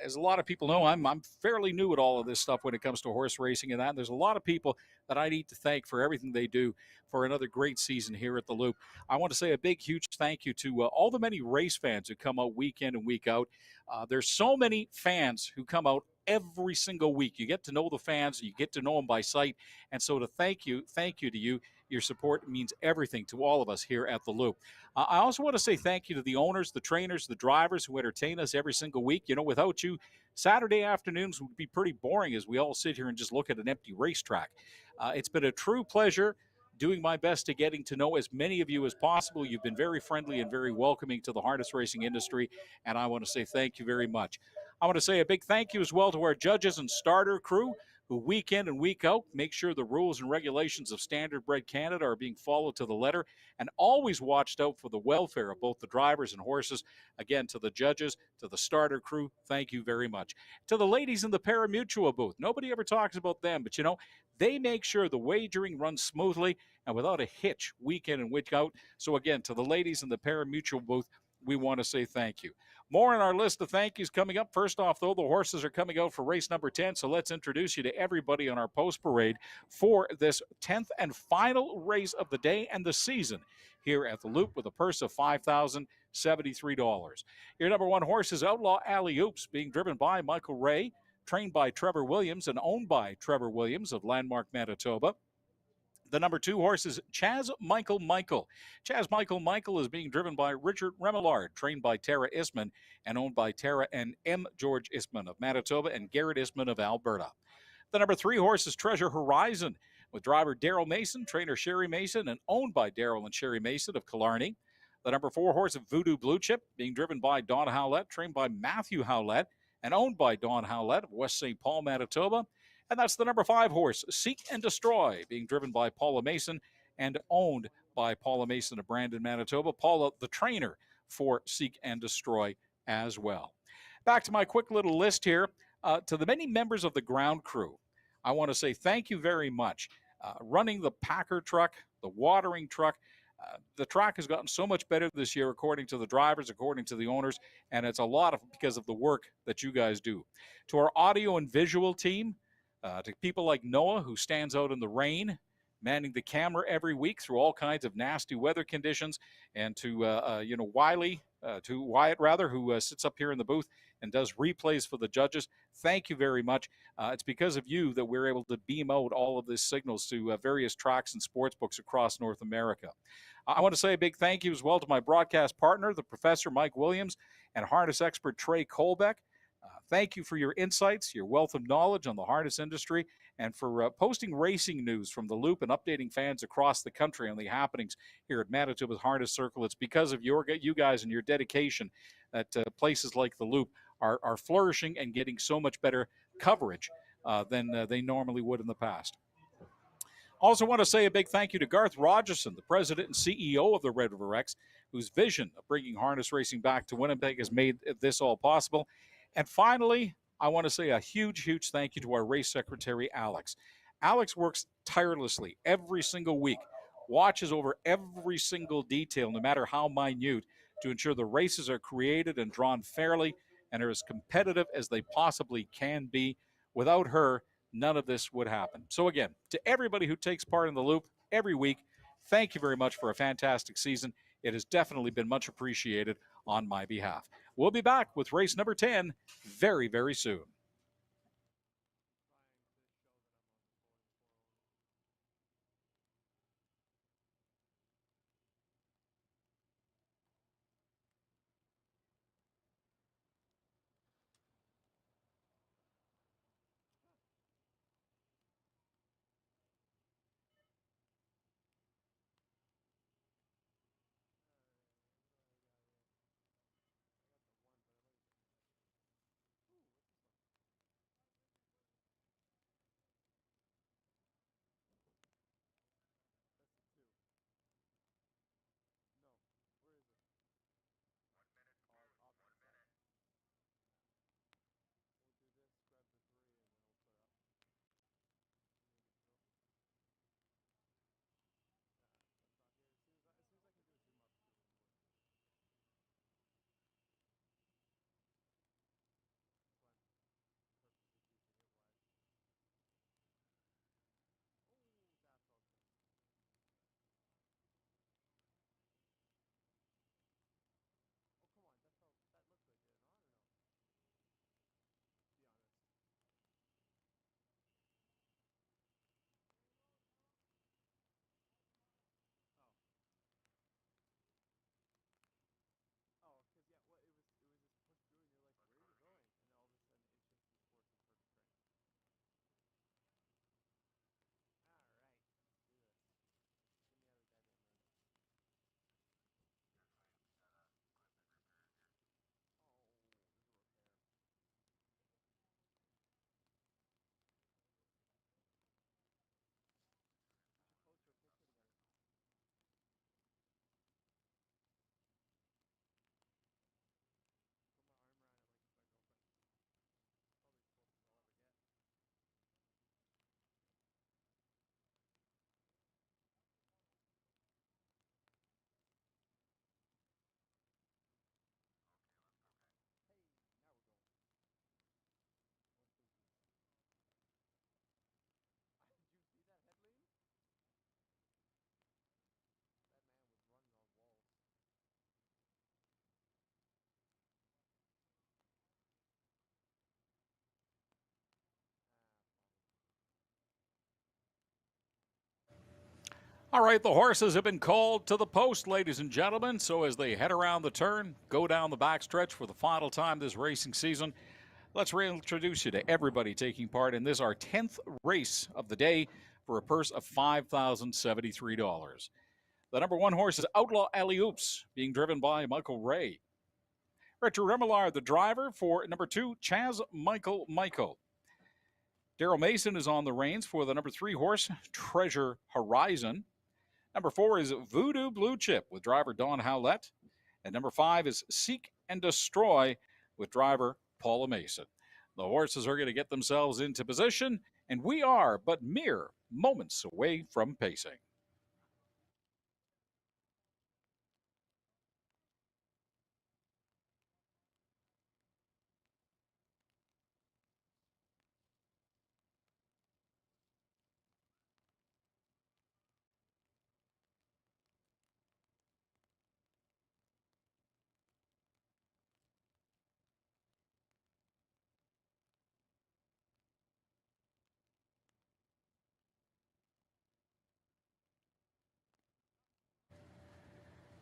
[SPEAKER 1] as a lot of people know, I'm fairly new at all of this stuff when it comes to horse racing and that. And there's a lot of people that I need to thank for everything they do for another great season here at the Loop. I want to say a big, huge thank you to all the many race fans who come out week in and week out. There's so many fans who come out every single week. You get to know the fans, you get to know them by sight. And so to thank you to you. Your support means everything to all of us here at the Loop. I also want to say thank you to the owners, the trainers, the drivers who entertain us every single week. You know, without you, Saturday afternoons would be pretty boring as we all sit here and just look at an empty racetrack. It's been a true pleasure doing my best to getting to know as many of you as possible. You've been very friendly and very welcoming to the harness racing industry, and I want to say thank you very much. I want to say a big thank you as well to our judges and starter crew, who week in and week out make sure the rules and regulations of Standard Bred Canada are being followed to the letter and always watched out for the welfare of both the drivers and horses. Again, to the judges, to the starter crew, thank you very much. To the ladies in the Parimutuo booth, nobody ever talks about them, but you know, they make sure the wagering runs smoothly and without a hitch week in and week out. So again, to the ladies in the Parimutuo booth, we want to say thank you. More on our list of thank yous coming up. First off, though, the horses are coming out for race number 10, so let's introduce you to everybody on our post parade for this 10th and final race of the day and the season here at the Loop with a purse of $5,073. Your number 1 horse is Outlaw Alley Oops, being driven by Michael Ray, trained by Trevor Williams and owned by Trevor Williams of Landmark, Manitoba. The number 2 horse is Chaz Michael. Chaz Michael is being driven by Richard Remillard, trained by Tara Isman and owned by Tara and M. George Isman of Manitoba and Garrett Isman of Alberta. The number 3 horse is Treasure Horizon with driver Daryl Mason, trainer Sherry Mason, and owned by Daryl and Sherry Mason of Killarney. The number 4 horse of Voodoo Blue Chip, being driven by Don Howlett, trained by Matthew Howlett and owned by Don Howlett of West St. Paul, Manitoba. And that's the number 5 horse, Seek and Destroy, being driven by Paula Mason and owned by Paula Mason of Brandon, Manitoba. Paula, the trainer for Seek and Destroy as well. Back to my quick little list here. To the many members of the ground crew, I want to say thank you very much. Running the packer truck, the watering truck, the track has gotten so much better this year, according to the drivers, according to the owners, and it's a lot of because of the work that you guys do. To our audio and visual team, to people like Noah, who stands out in the rain, manning the camera every week through all kinds of nasty weather conditions, and to Wyatt rather, who sits up here in the booth and does replays for the judges. Thank you very much. It's because of you that we're able to beam out all of these signals to various tracks and sports books across North America. I want to say a big thank you as well to my broadcast partner, the Professor Mike Williams, and harness expert Trey Colbeck. Thank you for your insights, your wealth of knowledge on the harness industry, and for posting racing news from the Loop and updating fans across the country on the happenings here at Manitoba's Harness Circle. It's because of you guys and your dedication that places like the Loop are flourishing and getting so much better coverage than they normally would in the past. Also want to say a big thank you to Garth Rogerson, the president and CEO of the Red River X, whose vision of bringing harness racing back to Winnipeg has made this all possible. And finally, I want to say a huge, huge thank you to our race secretary, Alex. Alex works tirelessly every single week, watches over every single detail, no matter how minute, to ensure the races are created and drawn fairly and are as competitive as they possibly can be. Without her, none of this would happen. So again, to everybody who takes part in the Loop every week, thank you very much for a fantastic season. It has definitely been much appreciated on my behalf. We'll be back with race number 10 very, very soon. All right, the horses have been called to the post, ladies and gentlemen. So as they head around the turn, go down the backstretch for the final time this racing season, let's reintroduce you to everybody taking part in this, our 10th race of the day, for a purse of $5,073. The number 1 horse is Outlaw Alley Oops, being driven by Michael Ray. Richard Remillard, the driver for number 2, Chaz Michael. Daryl Mason is on the reins for the number 3 horse, Treasure Horizon. Number 4 is Voodoo Blue Chip with driver Don Howlett. And number 5 is Seek and Destroy with driver Paula Mason. The horses are going to get themselves into position, and we are but mere moments away from pacing.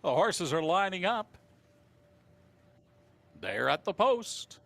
[SPEAKER 1] The horses are lining up. They're at the post.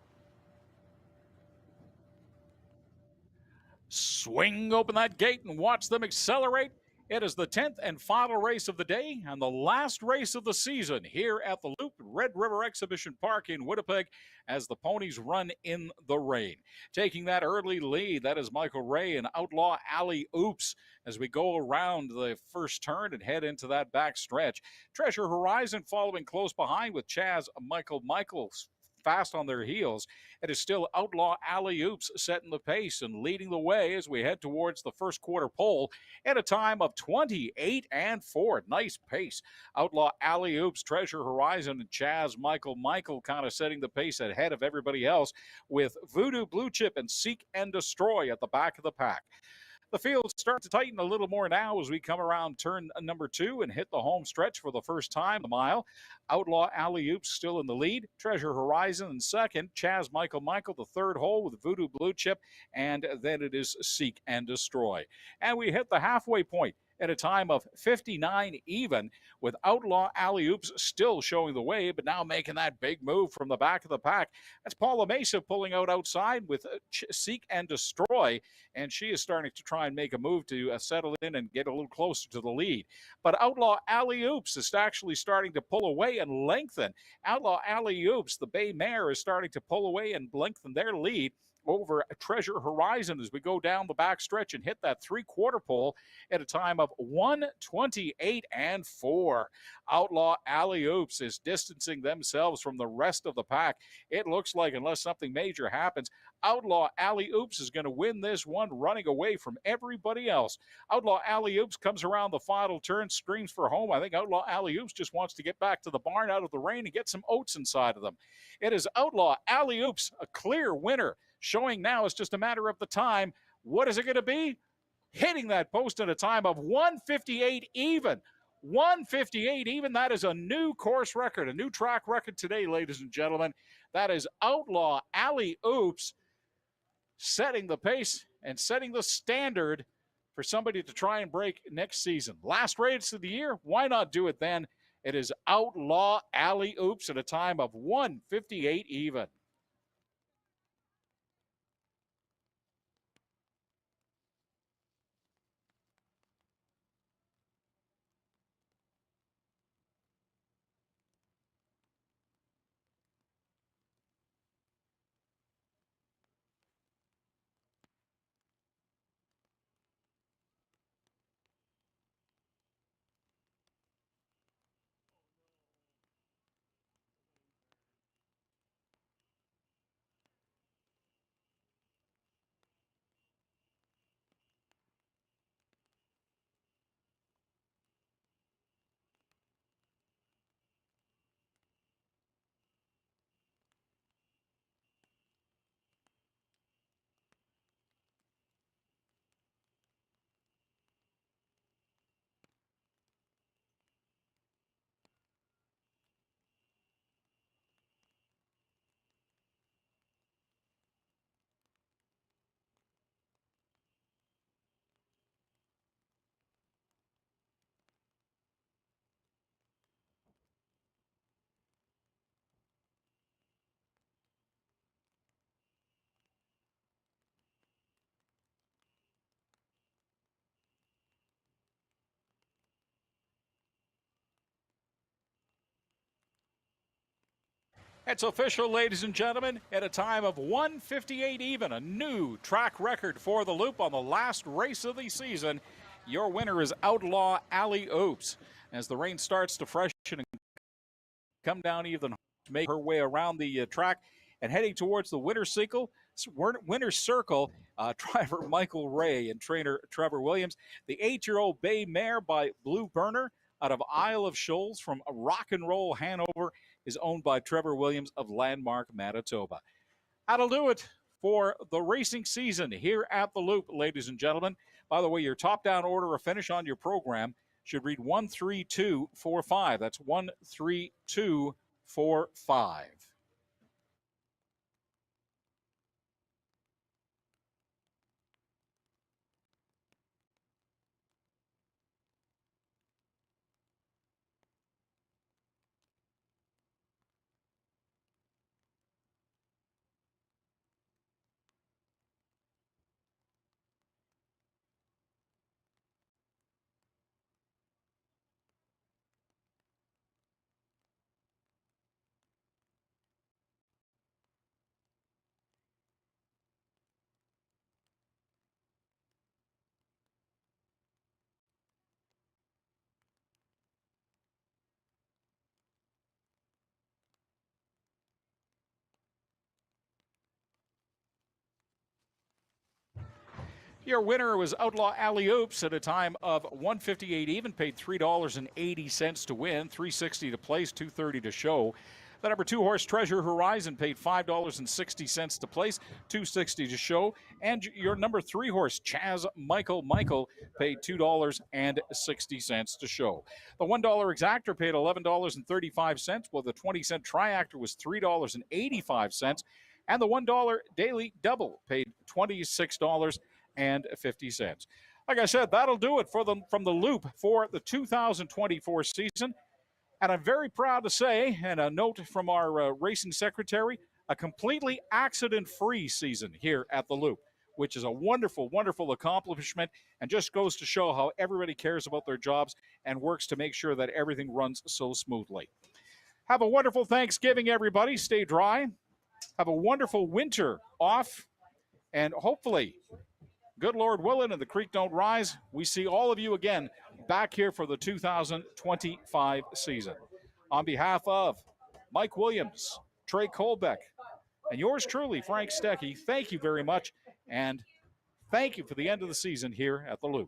[SPEAKER 1] Swing open that gate and watch them accelerate. It is the 10th and final race of the day and the last race of the season here at the Loop Red River Exhibition Park in Winnipeg as the ponies run in the rain. Taking that early lead, that is Michael Ray and Outlaw Alley Oops as we go around the first turn and head into that back stretch. Treasure Horizon following close behind with Chaz Michaels fast on their heels. It is still Outlaw Alley Oops setting the pace and leading the way as we head towards the first quarter pole at a time of 28-4. Nice pace. Outlaw Alley Oops, Treasure Horizon, and Chaz Michael kind of setting the pace ahead of everybody else with Voodoo Blue Chip and Seek and Destroy at the back of the pack. The field starts to tighten a little more now as we come around turn number 2 and hit the home stretch for the first time, the mile. Outlaw Alley Oops still in the lead. Treasure Horizon in second. Chaz Michael, the third hole with Voodoo Blue Chip. And then it is Seek and Destroy. And we hit the halfway point at a time of 59 even, with Outlaw Alley Oops still showing the way, but now making that big move from the back of the pack. That's Paula Mesa pulling out outside with Seek and Destroy, and she is starting to try and make a move to settle in and get a little closer to the lead. But Outlaw Alley Oops is actually starting to pull away and lengthen. Outlaw Alley Oops, the bay mare, is starting to pull away and lengthen their lead over Treasure Horizon as we go down the back stretch and hit that three-quarter pole at a time of 1:28.4. Outlaw Alley Oops is distancing themselves from the rest of the pack. It looks like, unless something major happens, Outlaw Alley Oops is going to win this one, running away from everybody else. Outlaw Alley Oops comes around the final turn, screams for home. I think Outlaw Alley Oops just wants to get back to the barn out of the rain and get some oats inside of them. It is Outlaw Alley Oops, a clear winner. Showing now is just a matter of the time. What is it going to be? Hitting that post at a time of 1:58 even. 1:58 even. That is a new course record, a new track record today, ladies and gentlemen. That is Outlaw Alley Oops setting the pace and setting the standard for somebody to try and break next season. Last race of the year, why not do it then? It is Outlaw Alley Oops at a time of 1:58 even. It's official, ladies and gentlemen, at a time of 1:58 even, a new track record for the Loop on the last race of the season. Your winner is Outlaw Alley Oops. As the rain starts to freshen and come down even, make her way around the track and heading towards the winner's circle. Driver Michael Ray and trainer Trevor Williams. The 8-year-old bay mare by Blue Burner out of Isle of Shoals from Rock and Roll Hanover is owned by Trevor Williams of Landmark, Manitoba. That'll do it for the racing season here at the Loop, ladies and gentlemen. By the way, your top-down order of finish on your program should read 13245. That's 13245. Your winner was Outlaw Alley Oops at a time of 1:58 even, paid $3.80 to win, $3.60 to place, $2.30 to show. The number 2 horse, Treasure Horizon, paid $5.60 to place, $2.60 to show. And your number 3 horse, Chaz Michael, paid $2.60 to show. The $1 exactor paid $11.35, while the 20-cent triactor was $3.85. And the $1 daily double paid $26.50. Like I said, that'll do it for from the Loop for the 2024 season. And I'm very proud to say, and a note from our racing secretary, a completely accident-free season here at the Loop, which is a wonderful, wonderful accomplishment and just goes to show how everybody cares about their jobs and works to make sure that everything runs so smoothly. Have a wonderful Thanksgiving, everybody. Stay dry. Have a wonderful winter off. And hopefully, good Lord willing, and the creek don't rise, we see all of you again back here for the 2025 season. On behalf of Mike Williams, Trey Colbeck, and yours truly, Frank Stecky, thank you very much, and thank you for the end of the season here at the Loop.